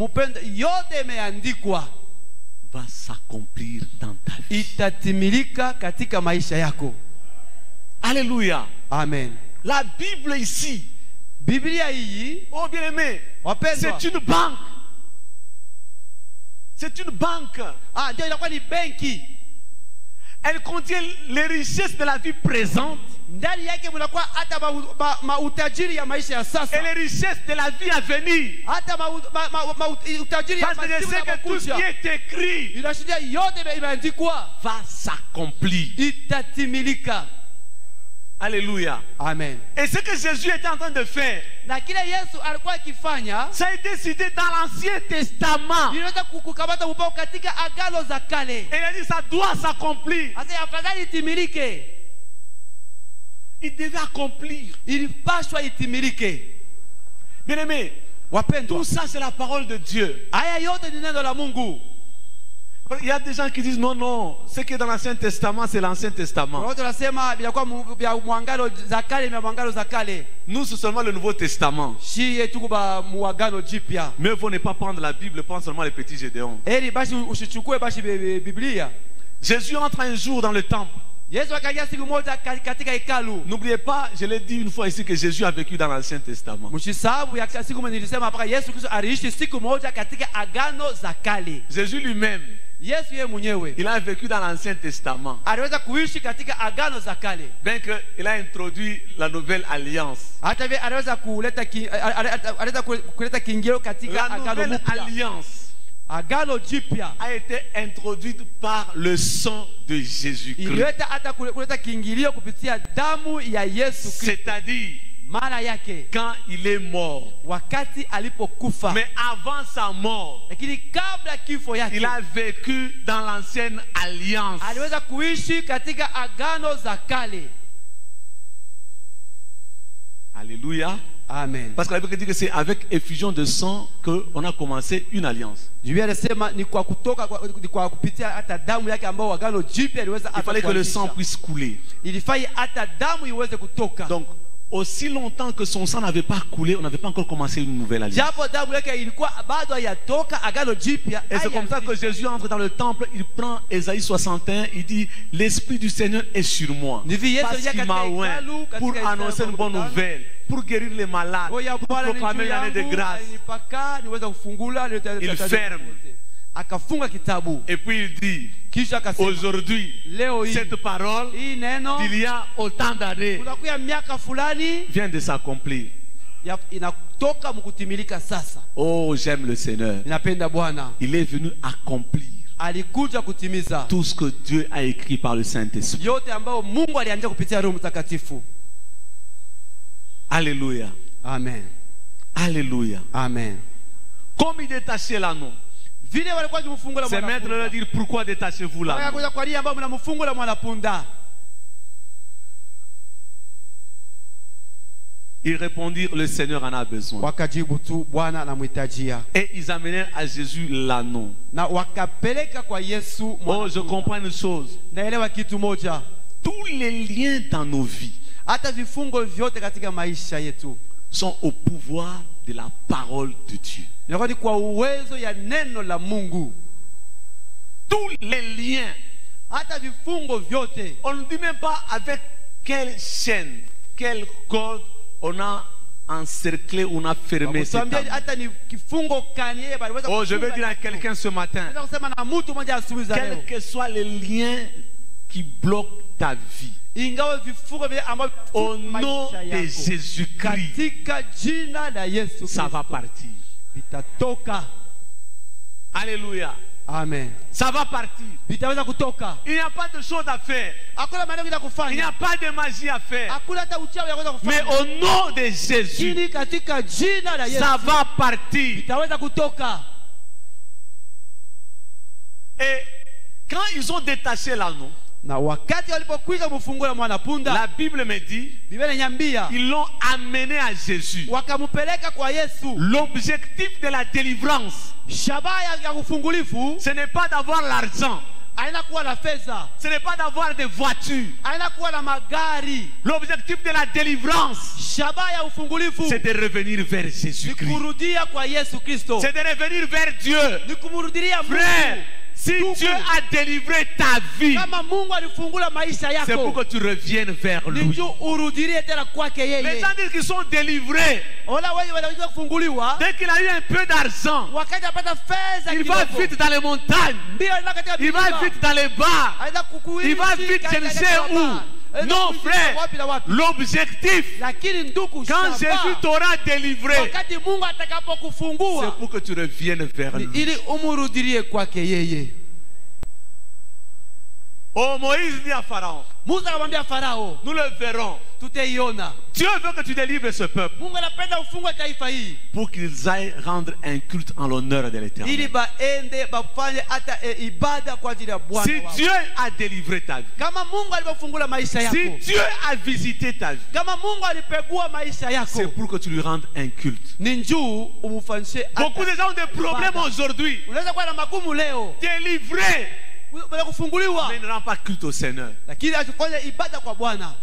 va s'accomplir dans ta vie. Alléluia. Amen. La Bible ici, oh bien-aimé, c'est une banque. C'est une banque. Elle contient les richesses de la vie présente et les richesses de la vie à venir. Parce que je sais que tout ce qui est écrit va s'accomplir. Alléluia. Amen. Et ce que Jésus était en train de faire, ça a été cité dans l'Ancien Testament. Et il a dit ça doit s'accomplir. Il devait accomplir. Bien aimé, tout ça c'est la parole de Dieu. Il y a des gens qui disent non, non, ce qui est dans l'Ancien Testament, c'est l'Ancien Testament. Nous, c'est seulement le Nouveau Testament. Mais vous ne pas prendre la Bible, prendre seulement les petits Gédéons. Jésus entre un jour dans le temple. N'oubliez pas, je l'ai dit une fois ici, que Jésus a vécu dans l'Ancien Testament. Jésus lui-même, il a vécu dans l'Ancien Testament. Bien qu'il a introduit la nouvelle alliance. La nouvelle alliance a été introduite par le sang de Jésus-Christ. C'est-à-dire quand il est mort. Mais avant sa mort, il a vécu dans l'ancienne alliance. Alléluia. Amen. Parce que la Bible dit que c'est avec effusion de sang qu'on a commencé une alliance. Il fallait que le sang puisse couler. Donc, aussi longtemps que son sang n'avait pas coulé, on n'avait pas encore commencé une nouvelle alliance. Et c'est comme ça que Jésus entre dans le temple, il prend Ésaïe 61, il dit: l'Esprit du Seigneur est sur moi, parce qu'il m'a oint pour annoncer une bonne nouvelle, pour guérir les malades, pour proclamer l'année de grâce. Il ferme. Et puis il dit: aujourd'hui, cette parole d'il y a autant d'années vient de s'accomplir. Oh, j'aime le Seigneur. Il est venu accomplir tout ce que Dieu a écrit par le Saint-Esprit. Alléluia. Amen. Alléluia. Amen. Comme il détachait l'anneau, c'est maître leur dire: pourquoi détachez-vous l'anneau? Ils répondirent: le Seigneur en a besoin. Et ils amenèrent à Jésus l'anneau. Oh, je comprends une chose. Tous les liens dans nos vies sont au pouvoir de la parole de Dieu. Inakuwa ni kwa uwezo ya neno la Mungu. Tous les liens, Hata vifungo vyote. on ne dit même pas avec quelle chaîne, quelle corde on a encerclé, on a fermé cet Wakutuambia amour. hata ni kifungo kani yeye baliweza Oh, je vais kufunga dire à kifungo. quelqu'un ce matin, Naweza kusema na mtu mmoja asubuhi za leo. quels que soient les liens qui bloquent ta vie, Ingawa vifungo vile ambavyo au nom maisha de yako, Jésus-Christ, katika jina la Yesu ça va Kristo, partir. vitatoka. Alléluia. Amen. Ça va partir. Vitaweza kutoka. Il n'y a pas de choses à faire. Hakuna maneno ya Il n'y kufanya. a pas de magie à faire. Hakuna hata uchawi ya kuweza Mais kufanya. au nom de Jésus, Lakini katika jina la Yesu ça va partir. vitaweza kutoka. Et quand ils ont détaché l'anneau, Na wakati walipokwisha mfungula mwana punda, la Bible me dit, Biblia inaniambia ils l'ont amené à Jésus. wakampeleka kwa Yesu. L'objectif de la délivrance, Shabaha ya kufungulifu ce n'est pas d'avoir l'argent, haina kuwa na fedha, ce n'est pas d'avoir des voitures. haina kuwa na magari. L'objectif de la délivrance, Shabaha ya ufungulifu c'est de revenir vers ni Jésus-Christ. kurudia kwa Yesu Kristo, C'est de revenir vers Dieu. ni kumrudilia Frère, Mungu. si Ndugu, Dieu a délivré ta vie, kama Mungu alifungula maisha c'est pour yako, que tu reviennes vers ni lui. juu urudilie tena kwake Les yeye. gens disent qu'ils sont délivrés. Wala wewe wanaweza kufunguliwa Dès qu'il a eu un peu d'argent, wakati apata fedha il va kidogo, vite dans les montagnes. ndio anaenda katika Il va milima. vite dans les bars. Aenda kukuishi, Il va vite, je ne sais où. Non, frère. wapi na wapi. L'objectif, Lakini ndugu, quand shabaha, Jésus t'aura délivré, wakati Mungu c'est atakapokufungua pour que tu reviennes vers ni lui. ili umurudilie kwake yeye. Oh, Moïse dit à Pharaon, Musa akamwambia Farao, nous le verrons. tutaiona. Dieu veut que tu délivres ce peuple Mungu anapenda ufungue taifa hii pour qu'ils aillent rendre un culte en l'honneur de ili l'Éternel. baende bafanye hata ibada kwa ajili ya Bwana Si wao. Dieu a délivré ta vie, Kama Mungu alipofungula maisha si yako, Dieu a visité ta vie, kama Mungu alipegua maisha c'est yako, pour que tu lui rendes un culte. ni njuu umufanyishe Beaucoup de hata. gens ont des problèmes aujourd'hui. Unaweza kuwa na magumu leo, Délivré, unaweza kufunguliwa, mais ne rend pas culte au Seigneur. lakini asifanye ibada kwa Bwana.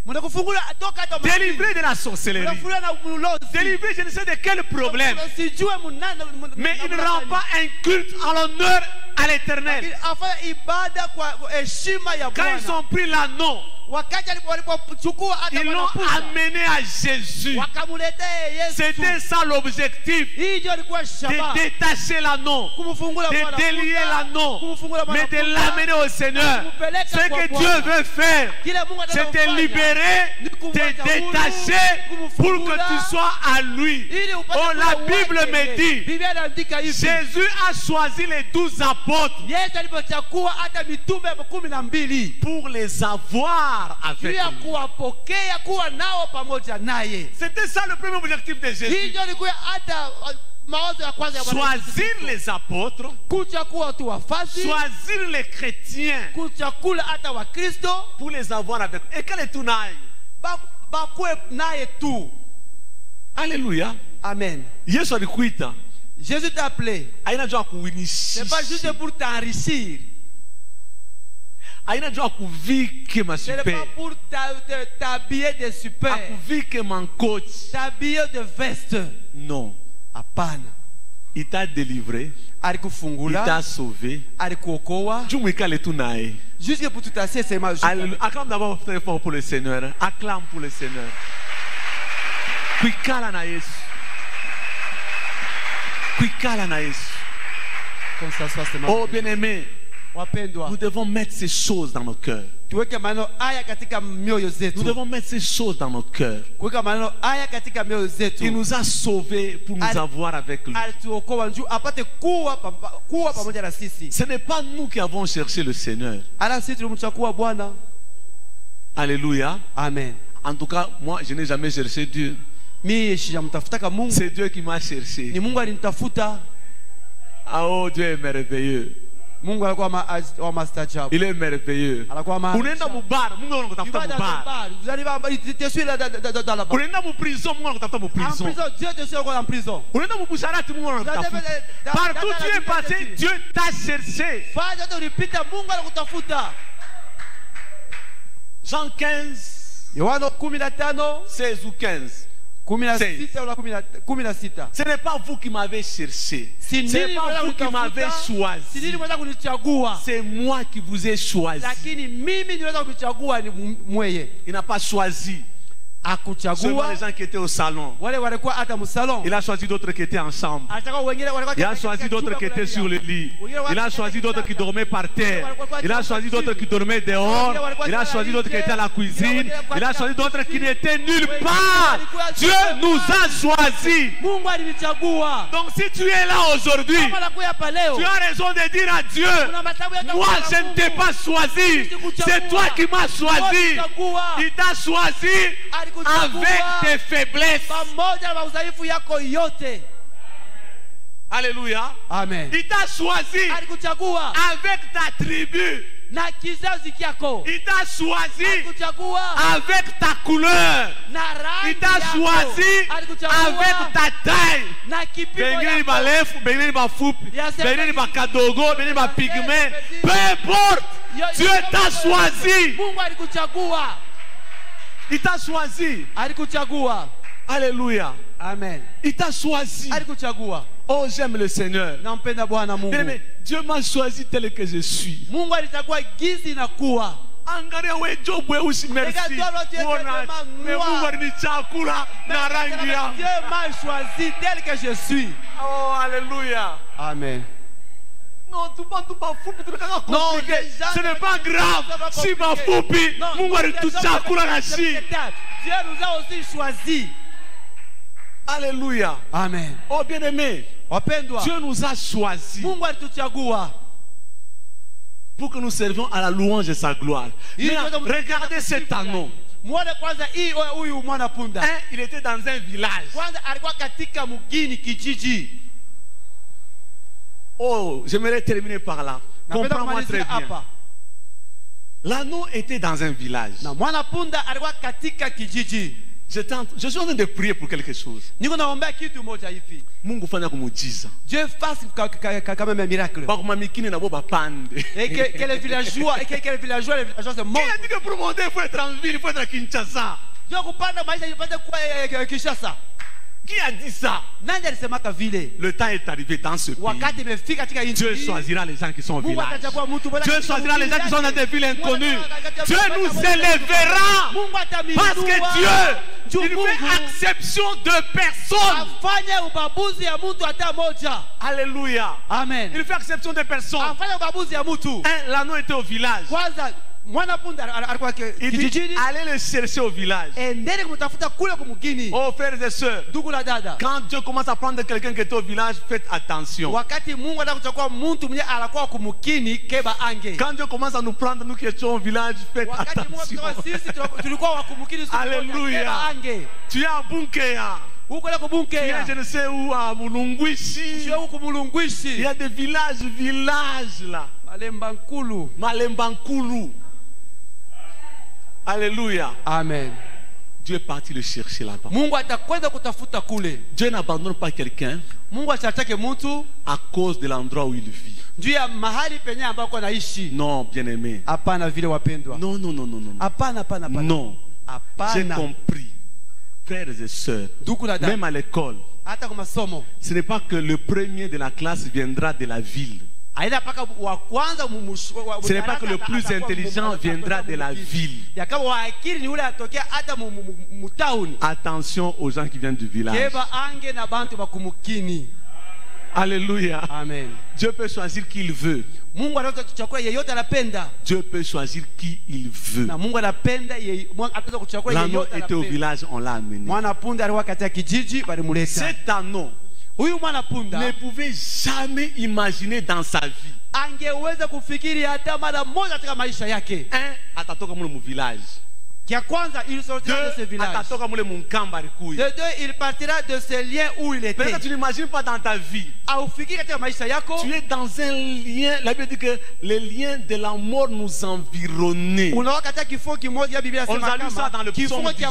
Mnakufungula atoka hata Délivré de la sorcellerie. Mnafungula na ulozi. Délivré, je ne sais de quel problème. Usijue munana, Mais il ne rend pas un culte en l'honneur à l'Éternel. lakini afanye ibada kwa heshima ya Quand ils Bwana. ont pris l'anneau, Wakati walipochukua hata ils l'ont mwanafunzi, amené à Jésus. wakamletea Yesu. C'était ça l'objectif. Hii ndio ilikuwa shabaha, De détacher l'anneau, kumfungula de mwana délier punda, l'anneau, kumfungula mwana mais de punda. l'amener au Seigneur. Ce que Dieu veut faire, Kile Mungu anataka c'est te kufanya, libérer, ni te kumwacha huru, détacher pour que kumfungula, tu sois à lui. ili upate Oh, kuwa la Bible wake. me dit, Biblia inaandika hivi, Jésus a choisi les 12 apôtres Yesu alipochagua hata mitume 12 pour les avoir avec ili ya lui. kuwapokea kuwa nao pamoja naye. C'était ça le premier objectif de Hii Jésus. ndio ilikuwa hata mawazo ya kwanza ya Bwana Yesu Choisir Kristo. les apôtres, Kuchagua tu wafasi, choisir les chrétiens kuchagua hata Wakristo pour les avoir avec lui. Et quel est tout naï? bakwe naye tu. Alléluia. Amen. Yesu alikuita. Jésus t'a appelé. Haina jua kuwinisha. C'est pas juste pour t'enrichir. Haina jua kuvike Ce n'est masupe. pas pour t'habiller de super. Akuvike mancoach. T'habiller de veste. Non. Hapana. Il t'a délivré. Il Alikufungula, t'a sauvé. alikuokoa. Jumwikale tu nae. Jusque pour tout assez, c'est ma Alléluia. Acclame d'abord très fort pour le Seigneur. Acclame pour le Seigneur. Kwikala na Yesu. Kwikala na Yesu. Comme ça soit, c'est ma Oh bien-aimé, wapendwa. nous devons mettre ces choses dans nos cœurs. Tuweke maneno haya katika mioyo Nous zetu. devons mettre ces choses dans nos cœurs. Kuweka maneno haya katika mioyo Il zetu. nous a sauvés pour nous avoir avec lui. Alituokoa njoo apate kuwa pamoja na sisi. Ce n'est pas nous qui avons cherché le Seigneur. Ala sisi tulimchagua Bwana. Alléluia. Amen. En tout cas, moi, je n'ai jamais cherché Dieu. Mimi sijamtafutaka Mungu. C'est Dieu qui m'a cherché. Ni Mungu alinitafuta. Ah oh, Dieu est merveilleux. Mungu alikuwa wa mastajabu. Il est merveilleux. Alikuwa ma. Unaenda mubar, Mungu anakutafuta mubar. Vous allez voir, te suis là dans la barre. Unaenda mu prison, Mungu anakutafuta mu En prison. prison, Dieu te suit encore en prison. Unaenda mu busharati, Mungu anakutafuta. Partout tu es passé, Dieu t'a cherché. Fanya hata ulipita, Mungu anakutafuta. Jean 15, Yohana 15, 16 ou 15. 16 wala 16. Ce n'est pas vous qui m'avez cherché. Ce n'est pas vous qui m'avez choisi. C'est moi qui vous ai choisi. Il n'a pas choisi seulement les gens qui étaient au salon. Il a choisi d'autres qui étaient ensemble. Il a choisi d'autres qui étaient sur le lit. Il a choisi d'autres qui dormaient par terre. Il a choisi d'autres qui dormaient dehors. Il a choisi d'autres qui étaient à la cuisine. Il a choisi d'autres qui n'étaient nulle part. Dieu nous a choisis. Donc si tu es là aujourd'hui, tu as raison de dire à Dieu, moi je ne t'ai pas choisi. C'est toi qui m'as choisi. Il t'a choisi avec tes faiblesses. Alléluia. Amen. Il t'a choisi avec ta tribu. Il t'a choisi avec ta couleur. Il t'a choisi avec ta taille. Peu importe, Dieu t'a choisi. Il t'a choisi. Alléluia. Amen. Il t'a choisi. Oh, j'aime le Seigneur. Mais Dieu m'a choisi tel que je suis. Angalia we Job we usi merci. Dieu m'a choisi tel que je suis. Oh, alléluia. Amen. Non, ce n'est pas grave. Si ma foupi, Dieu nous a aussi choisi. Alléluia. Amen. Oh bien-aimé, Dieu nous a choisis pour que nous servions à la louange de sa gloire. Regardez cet anneau. Il était dans un village. Oh, j'aimerais terminer par là. Comprends-moi très bien. L'anneau était dans un village. Je suis en train de prier pour quelque chose. Mungu fanya kumujiza. Dieu fasse quand même un miracle. Et que les villageois se montrent. Qui a dit que pour monter il faut être en ville, il faut être à Kinshasa? Qui a dit ça? Le temps est arrivé dans ce pays. Dieu choisira les gens qui sont au village. Dieu choisira les gens qui sont dans des villes inconnues. Dieu nous élèvera. Parce que Dieu, il fait exception de personne. Alléluia. Amen. Il fait exception de personne. L'anneau était au village. Il dit, allez le chercher au village. Oh frères et sœurs, quand Dieu commence à prendre quelqu'un qui est au village, faites attention. Quand Dieu commence à nous prendre, nous qui étions au village, faites attention. Alléluia. Tu es à Bunkea. Tu es je ne sais où, à Mulungwishi. Il y a des villages là. Malembankulu. Alléluia. Amen. Dieu est parti le chercher là-bas. Dieu n'abandonne pas quelqu'un à cause de l'endroit où il vit. Non, bien-aimé. Non, non, non, non, non. Non. J'ai compris. Frères et sœurs, même à l'école, ce n'est pas que le premier de la classe viendra de la ville. Ce n'est pas que le plus intelligent viendra de la ville. Attention aux gens qui viennent du village. Alléluia. Amen. Dieu peut choisir qui il veut. Dieu peut choisir qui il veut. L'anneau était au village, on l'a amené. Cet anneau ne pouvait jamais imaginer dans sa vie atatoka mule mu village. De deux, il partira de ce lien où il était. Peut-être tu n'imagines pas dans ta vie. Tu es dans un lien. La Bible dit que les liens de la mort nous environnaient. On a lu ça dans le psaume 18.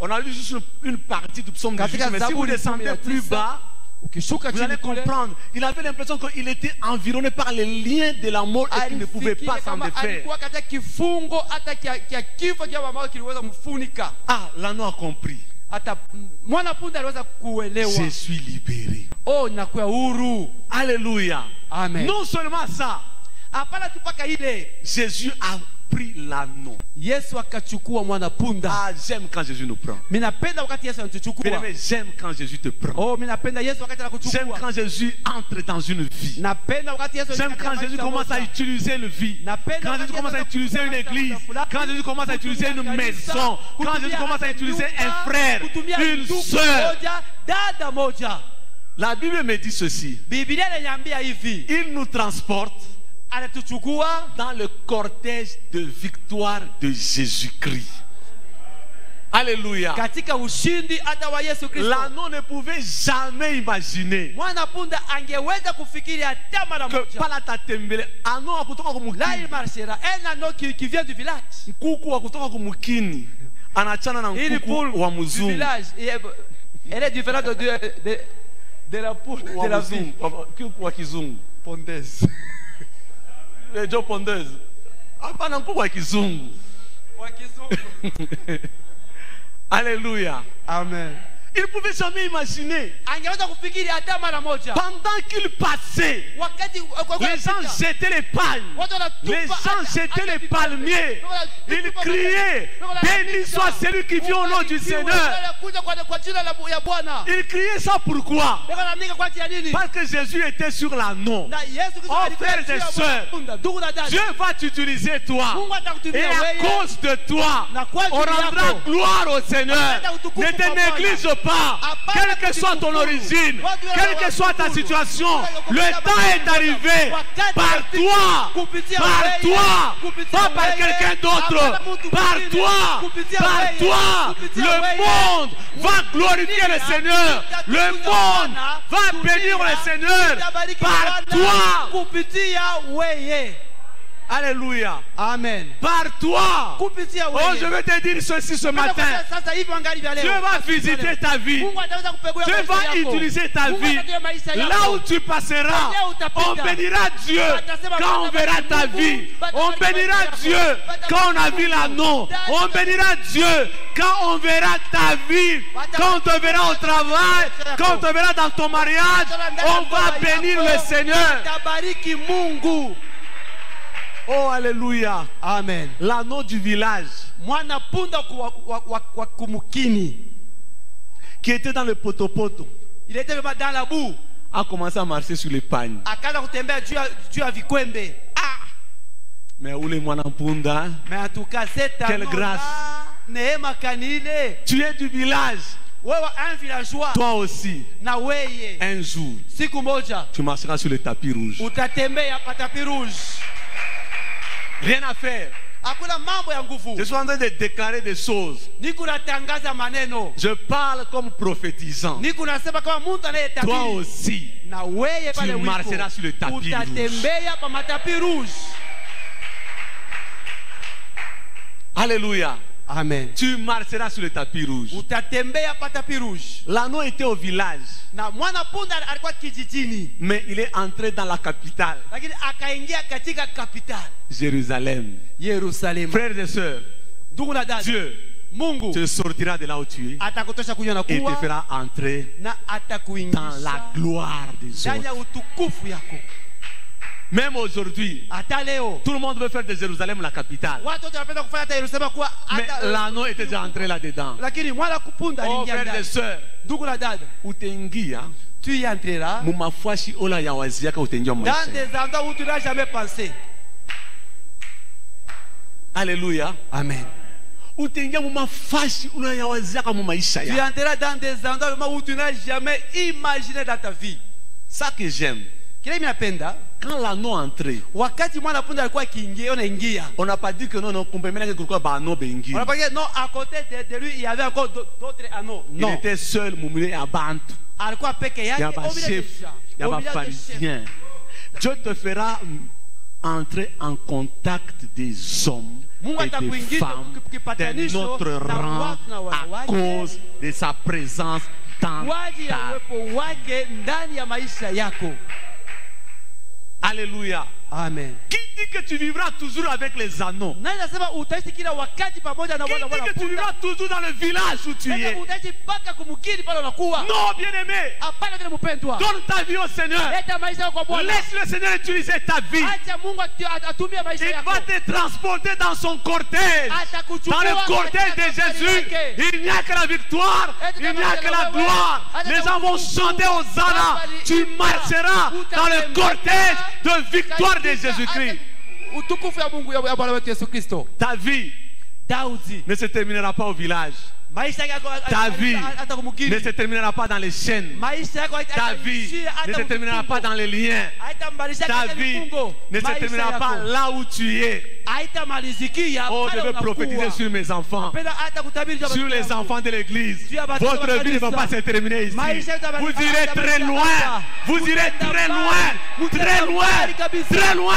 On a lu juste une partie du psaume 18. Mais si vous descendez plus bas, ukishuka Vous allez chini kule, comprendre. Il avait l'impression qu'il était environné par les liens de la mort et qu'il ne pouvait pas s'en défaire. alikuwa katika kifungo hata kia kifo cha mama kiliweza kumfunika. Ah, l'anneau a compris. Hata mwana punda aliweza kuelewa. Je suis libéré. Oh, nakuwa huru. Alléluia. Amen. Non seulement ça, Hapana tu paka ile. Jésus a pris l'anneau. Yesu akachukua mwana punda. Ah, j'aime quand Jésus nous prend. Mimi napenda wakati Yesu anatuchukua. Bien-aimé, j'aime quand Jésus te prend. Oh, mimi napenda Yesu wakati anakuchukua. J'aime quand Jésus entre dans une vie. Napenda wakati Yesu J'aime quand Jésus commence à utiliser une vie. Quand Jésus commence à utiliser une église. Quand Jésus commence à utiliser une maison. Quand Jésus commence à utiliser un frère, une soeur. La Bible me dit ceci. Il nous transporte dans le cortège de victoire de Jésus-Christ. Alléluia. L'anneau ne pouvait jamais imaginer que pala tatembele anneau akutoka kumukini. qui vient du village. Kuku akutoka kumukini anachana na kuku wa mzungu. Elle est différente de la poule de la vie. Kuku wa kizungu. Pondeuse. Jo pondeuse. Hapana kuku wa kizungu. Alléluia. Amen. Il ne pouvait jamais imaginer. Pendant qu'il passait, les gens jetaient les palmes. Les gens jetaient les palmiers. Ils criaient, béni soit celui qui vient au nom du Seigneur. Ils criaient ça pourquoi? Parce que Jésus était sur l'anneau. Oh frères et sœurs, Dieu va t'utiliser toi. Et à cause de toi, on rendra gloire au Seigneur. Ne te néglige pas. Quelle que soit ton origine, quelle que soit ta situation, le temps est arrivé par toi, pas par quelqu'un d'autre, par toi, le monde va glorifier le Seigneur, le monde va bénir le Seigneur par toi. Alléluia. Amen. Par toi. Oh, je vais te dire ceci ce matin. Dieu va visiter ta vie. Dieu va utiliser ta vie. Là où tu passeras, on bénira Dieu quand on verra ta vie. On bénira Dieu quand on a vu l'anneau. On bénira Dieu quand on verra ta vie. Quand on te verra au travail, quand on te verra dans ton mariage, on va bénir le Seigneur. Oh, alléluia. Amen. L'anneau du village qui était dans le potopoto, il était dans la boue, a commencé à marcher sur les pagnes. Mais où les Mwanapunda? Mais en tout cas, quelle grâce. Tu es du village. Un villageois. Toi aussi. Un jour, tu marcheras sur le tapis rouge. Rien à faire. Je suis en train de déclarer des choses. Je parle comme prophétisant. Toi aussi, tu marcheras sur le tapis rouge. Alléluia. Amen. Tu marcheras sur le tapis rouge. L'anneau était au village. Mais il est entré dans la capitale. Jérusalem. Frères et sœurs, Dieu te sortira de là où tu es et te fera entrer dans la gloire des autres. Même aujourd'hui, tout le monde veut faire de Jérusalem la capitale. Mais l'anneau était déjà entré là-dedans. Oh frères et sœurs, tu y entreras dans des endroits où tu n'as jamais pensé. Alléluia. Amen. Tu entreras dans des endroits où tu n'as jamais imaginé dans ta vie. Ça que j'aime. Quand l'anneau entré, on n'a pas dit que non, on peut mettre quelque chose d'anneau bengi. On n'a pas dit non, à côté de lui, il y avait encore d'autres anneaux. Il était seul, moumulé à Bantu. Il y a un chef, il y a un pharisien. Dieu te fera entrer en contact des hommes et des femmes de notre rang à cause de sa présence kwa ajili ya uwepo wake ndani ya maisha yako. Alléluia. Amen. Qui dit que tu vivras toujours avec les anneaux? Nani anasema utaishi kila wakati pamoja na Qui wana dit que tu vivras toujours dans le village où tu es? Utaishi mpaka kumkiri pale unakuwa? Non, bien-aimé. Hapana vile mpendwa. Donne ta vie au Seigneur. Leta maisha yako kwa Bwana. Laisse le Seigneur utiliser ta vie. Acha Mungu atumie maisha yako. Il va te transporter dans son cortège. Dans le cortège de Jésus, il n'y a que la victoire, il n'y a que la gloire. Les gens vont chanter Hosanna. Tu marcheras dans le cortège de victoire de Jésus-Christ. Ta vie ne se terminera pas au village. Ta vie ne se terminera pas dans les chaînes. Ta vie ne se terminera pas dans les liens. Ta vie ne se terminera pas là où tu es. Oh, je veux prophétiser sur mes enfants, sur les enfants de l'église. Votre vie ne va pas se terminer ici. Vous irez très loin. Vous irez très loin. Très loin. Très loin.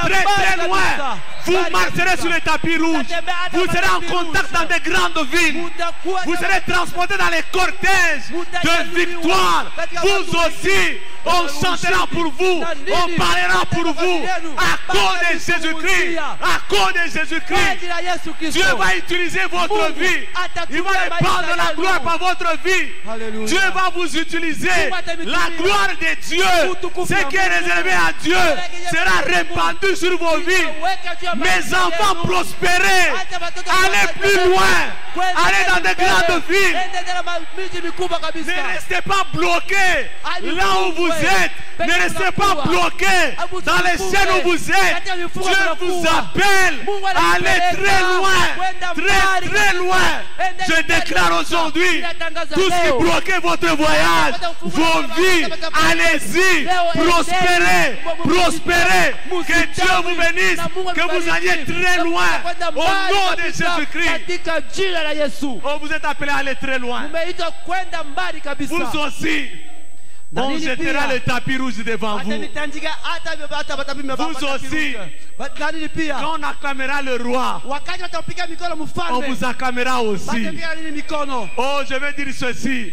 Très très loin. Vous marcherez sur les tapis rouges. Vous serez en contact dans des grandes villes. Vous serez transportés dans les cortèges de victoire. Vous aussi, on chantera pour vous. On parlera pour vous. À cause de Jésus-Christ. À cause de Jésus-Christ. Dieu va utiliser votre vie. Il va répandre la gloire par votre vie. Dieu va vous utiliser. La gloire de Dieu, ce qui est réservé à Dieu, sera répandu sur vos vies. Mes enfants, prospérez. Allez plus loin. Allez dans des grandes villes. Ne restez pas bloqués là où vous êtes. Ne restez pas bloqués dans les chaînes où vous êtes. Dieu vous appelle à aller très loin. Très très loin. Je déclare aujourd'hui, tout ce qui bloquait votre voyage, vos vies, allez-y. Prospérez. Prospérez. Que Dieu vous bénisse. Que vous alliez très loin. Au nom de Jésus-Christ. Oh, vous êtes appelés à aller très loin. Vous aussi. On jettera le tapis rouge devant vous. Vous aussi. Quand on acclamera le roi, on vous acclamera aussi. Oh, je vais dire ceci.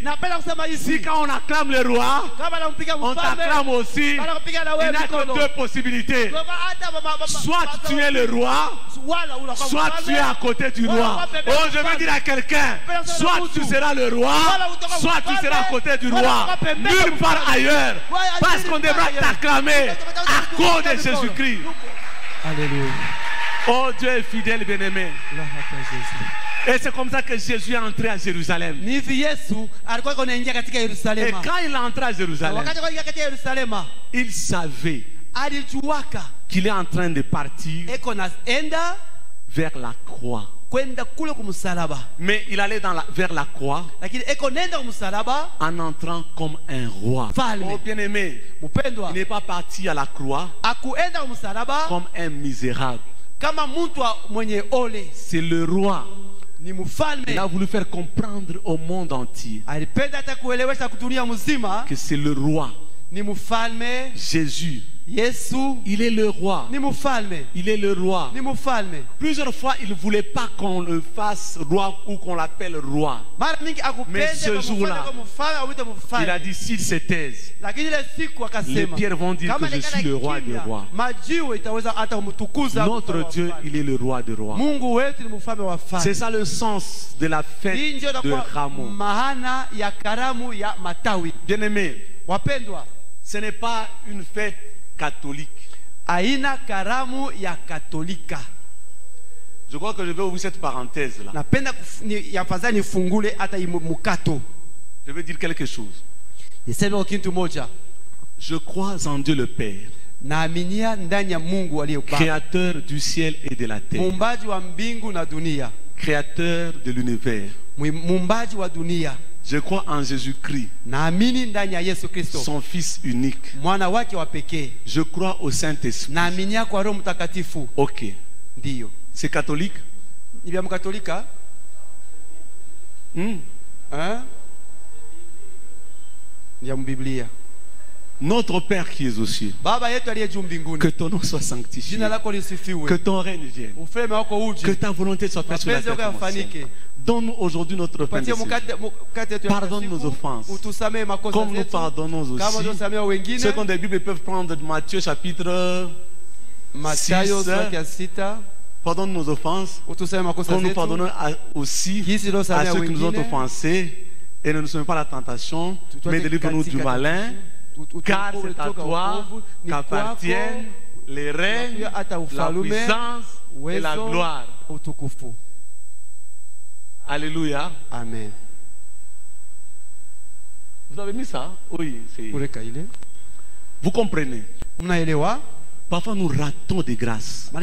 Si quand on acclame le roi, on t'acclame aussi, il n'y a que deux possibilités. Soit tu es le roi, soit tu es à côté du roi. Oh, je veux dire à quelqu'un, soit tu seras le roi, soit tu seras à côté du roi. Nulle part ailleurs. Parce qu'on devra t'acclamer à cause de Jésus-Christ. Alléluia. Oh, Dieu est fidèle, bien-aimé. Et c'est comme ça que Jésus est entré à Jérusalem. Et quand il est entré à Jérusalem, il savait qu'il est en train de partir vers la croix. Mais il allait vers la croix en entrant comme un roi. Oh, bien-aimé, il n'est pas parti à la croix comme un misérable. C'est le roi. Il a voulu faire comprendre au monde entier que c'est le roi. Jésus. Il est le roi. Il est le roi. Plusieurs fois, il ne voulait pas qu'on le fasse roi ou qu'on l'appelle roi. Mais ce jour-là, il a dit s'il se taise, les pierres vont dire que je suis le roi des rois. Notre Dieu, il est le roi des rois. C'est ça le sens de la fête de Rameau. Bien-aimé, ce n'est pas une fête catholique. Je crois que je vais ouvrir cette parenthèse là. Je vais dire quelque chose. Je crois en Dieu le Père, créateur du ciel et de la terre, créateur de l'univers. Je crois en Jésus-Christ, son Fils unique. Je crois au Saint-Esprit. Ok. C'est catholique? Notre Père qui es aux cieux, Baba yetu aliye juu mbinguni, que ton nom soit sanctifié, jina lako lisifiwe, que ton règne vienne, ufalme wako uje, que ta volonté soit faite sur la mapenzi terre yako comme au ciel. yafanike. Donne-nous aujourd'hui notre pain de Patia ce jour. mkate yetu ya Pardonne siku, nos offenses, utusamee makosa comme nous zetu pardonnons kama aussi. unasamea wengine. Ceux qui ont des Bibles peuvent prendre Matthieu chapitre Mathayo 6. sura ya 6. Pardonne nos offenses, Utusamee makosa comme nous zetu pardonnons aussi kisi à unasamea ceux qui nous ont wengine. offensés. Et ne nous soumets pas à la tentation, mais délivre-nous du malin. Car c'est à toi qu'appartiennent les règnes, la puissance et la gloire. Alléluia. Amen. Vous avez mis ça? Oui. Vous comprenez? Parfois nous ratons des grâces à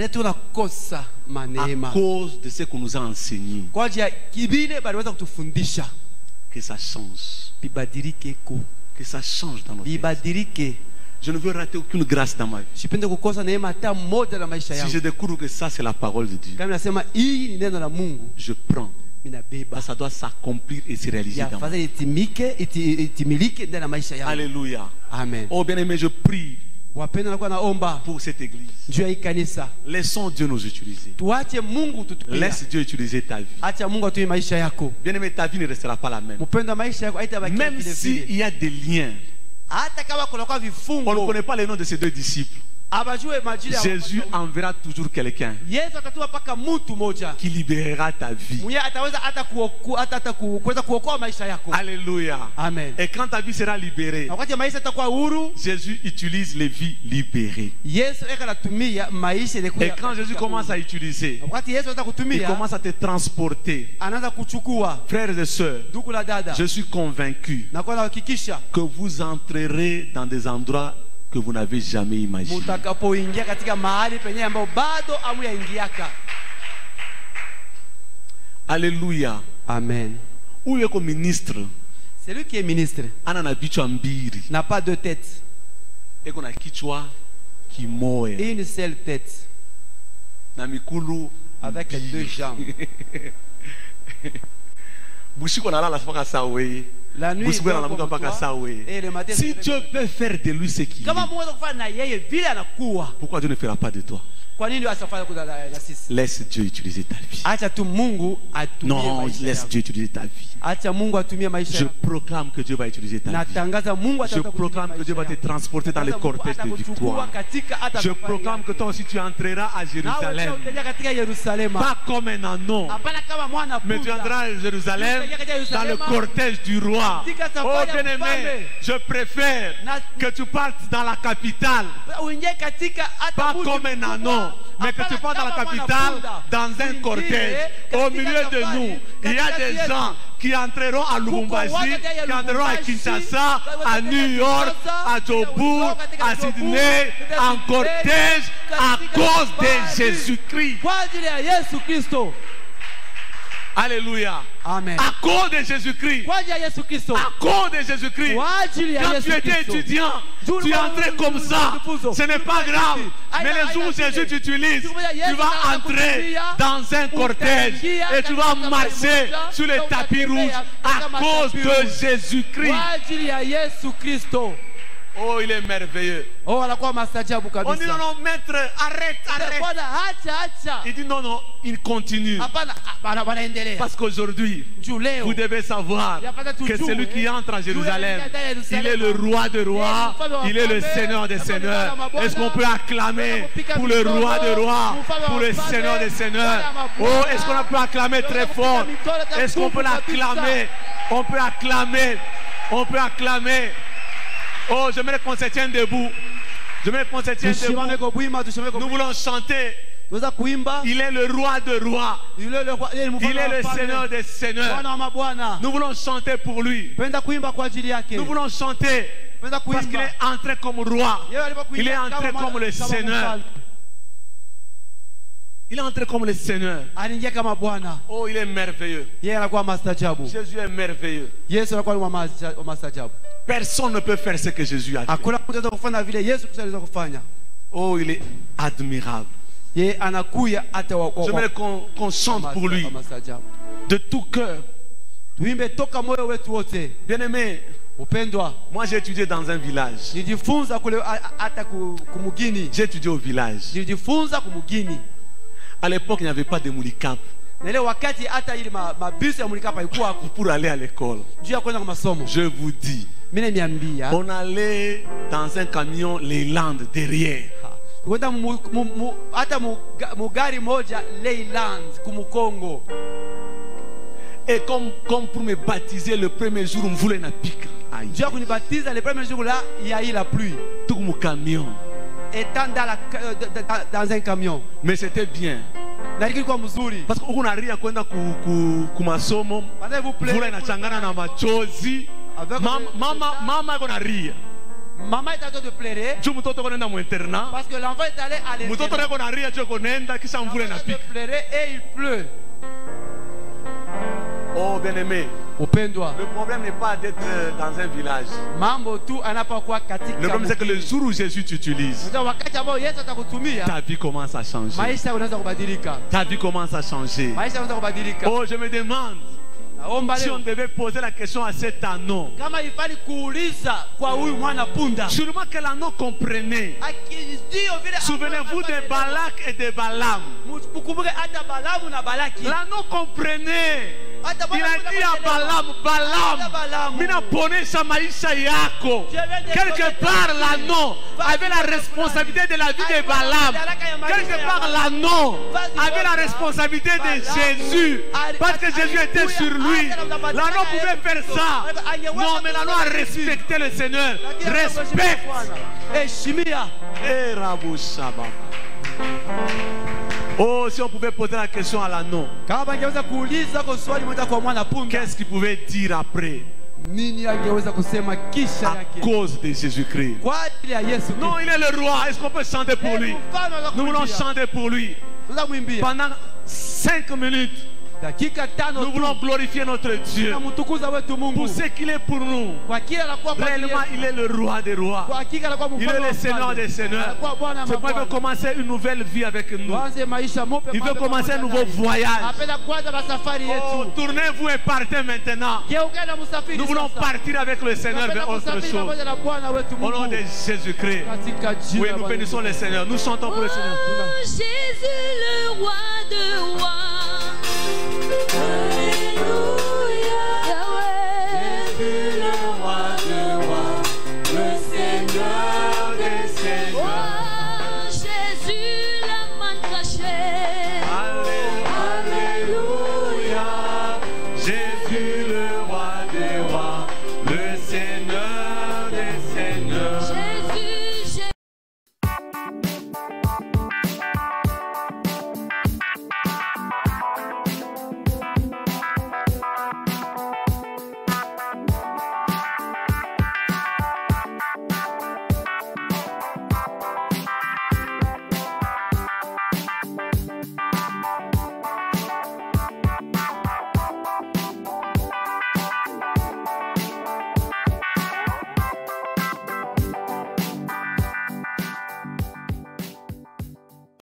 cause de ce qu'on nous a enseigné. Que ça change. Que ça change dans notre vie. Je ne veux rater aucune grâce dans ma vie. Si je découvre que ça c'est la parole de Dieu, je prends. Ça doit s'accomplir et se réaliser dans ma vie. Alléluia. Amen. Oh bien-aimé, je prie pour cette église. Laissons Dieu nous utiliser. Laisse Dieu utiliser ta vie. Bien-aimé, ta vie ne restera pas la même. Même s'il y a des liens, on ne connaît pas les noms de ces deux disciples. Jésus enverra toujours quelqu'un qui libérera ta vie. Alléluia. Amen. Et quand ta vie sera libérée, Jésus utilise les vies libérées. Et quand Jésus commence à utiliser, il commence à te transporter. Frères et sœurs, je suis convaincu que vous entrerez dans des endroits que vous n'avez jamais imaginé. Alléluia. Amen. Où est le ministre? Celui qui est ministre n'a pas de tête. Et qu'on a kichwa qui moe. Une seule tête. Avec deux jambes. La nuit, si Dieu peut faire de lui ce qu'il est, pourquoi Dieu ne fera pas de toi? Laisse Dieu utiliser ta vie. Non, laisse Dieu utiliser ta vie. Je proclame que Dieu va utiliser ta vie. Je proclame que Dieu va te transporter dans les cortèges de victoire. Je proclame que toi aussi tu entreras à Jérusalem. Pas comme un anon, mais tu entreras à Jérusalem dans le cortège du roi. Oh bien-aimé, je préfère que tu partes dans la capitale, pas comme un anon, mais que tu partes dans la capitale dans un cortège. Au milieu de nous, il y a des gens qui entreront à Lubumbashi, qui entreront à Kinshasa, à New York, à Joburg, à Sydney, en cortège à cause de Jésus-Christ. Alléluia. Amen. À cause de Jésus-Christ. À cause de Jésus-Christ. Quand tu étais étudiant, tu entrais comme ça. Ce n'est pas grave. Mais les jours où Jésus t'utilise, tu vas entrer dans un cortège et tu vas marcher sur les tapis rouges à cause de Jésus-Christ. Oh, il est merveilleux. On dit non, non, maître, arrête, arrête. Il dit non, non, il continue. Parce qu'aujourd'hui, vous devez savoir que celui qui entre en Jérusalem, il est le roi de rois, il est le Seigneur des seigneurs. Est-ce qu'on peut acclamer pour le roi de rois, pour le Seigneur des seigneurs? Oh, est-ce qu'on peut acclamer très fort? Est-ce qu'on peut l'acclamer? On peut acclamer. On peut acclamer. Oh, j'aimerais qu'on se tienne debout. J'aimerais qu'on se tienne debout. Nous voulons chanter. Il est le roi de rois. Il est le Seigneur des seigneurs. Nous voulons chanter pour lui. Nous voulons chanter parce qu'il est entré comme roi. Il est entré comme le Seigneur. Il est entré comme le Seigneur. Oh, il est merveilleux. Jésus est merveilleux. Personne ne peut faire ce que Jésus a fait. Oh, il est admirable. J'aimerais qu'on chante pour lui de tout cœur. Bien-aimé, Moi j'ai étudié dans un village. J'ai étudié au village. À l'époque, il n'y avait pas de moulikap pour aller à l'école. Je vous dis, on allait dans un camion Leyland derrière. Et comme pour me baptiser le premier jour, on voulait na pique. Dieu nous baptise le premier jour là, il y a eu la pluie. Tout mon camion. Étant dans un camion. Mais c'était bien. Parce qu'on n'a rien kwenda kumasomo. Vula inachangana na machozi. Mama qu'on a rien. Maman est en train de pleurer. Parce que l'enfant est allé à l'école. Il pleurait et il pleut. Oh bien-aimé, le problème n'est pas d'être dans un village. Le problème c'est que le jour où Jésus t'utilise, ta vie commence à changer. Ta vie commence à changer. Oh, je me demande si on devait poser la question à cet anneau. Sûrement que l'anneau comprenait. Souvenez-vous de Balak et de Balaam. L'anneau comprenait. Il a dit à Balaam, mina ponesha maisha yako. Quelque part l'anneau avait la responsabilité de la vie de Balaam. Quelque part l'anneau avait la responsabilité de Jésus. Parce que Jésus était sur lui. L'anneau pouvait faire ça. Non, mais l'anneau a respecté le Seigneur. Respecte. Et Rabouchaba. Oh, si on pouvait poser la question à l'anneau, qu'est-ce qu'il pouvait dire après? À cause de Jésus-Christ. Non, il est le roi. Est-ce qu'on peut chanter pour lui? Nous voulons chanter pour lui. Pendant 5 minutes. Nous voulons glorifier notre Dieu pour ce qu'il est pour nous. Réellement, il est le roi des rois. Il est le Seigneur des seigneurs. C'est pourquoi il veut commencer une nouvelle vie avec nous. Il veut commencer un nouveau voyage. Oh, tournez-vous et partez maintenant. Nous voulons partir avec le Seigneur vers autre chose. Au nom de Jésus-Christ. Oui, nous bénissons le Seigneur. Nous chantons pour le Seigneur. Jésus le roi.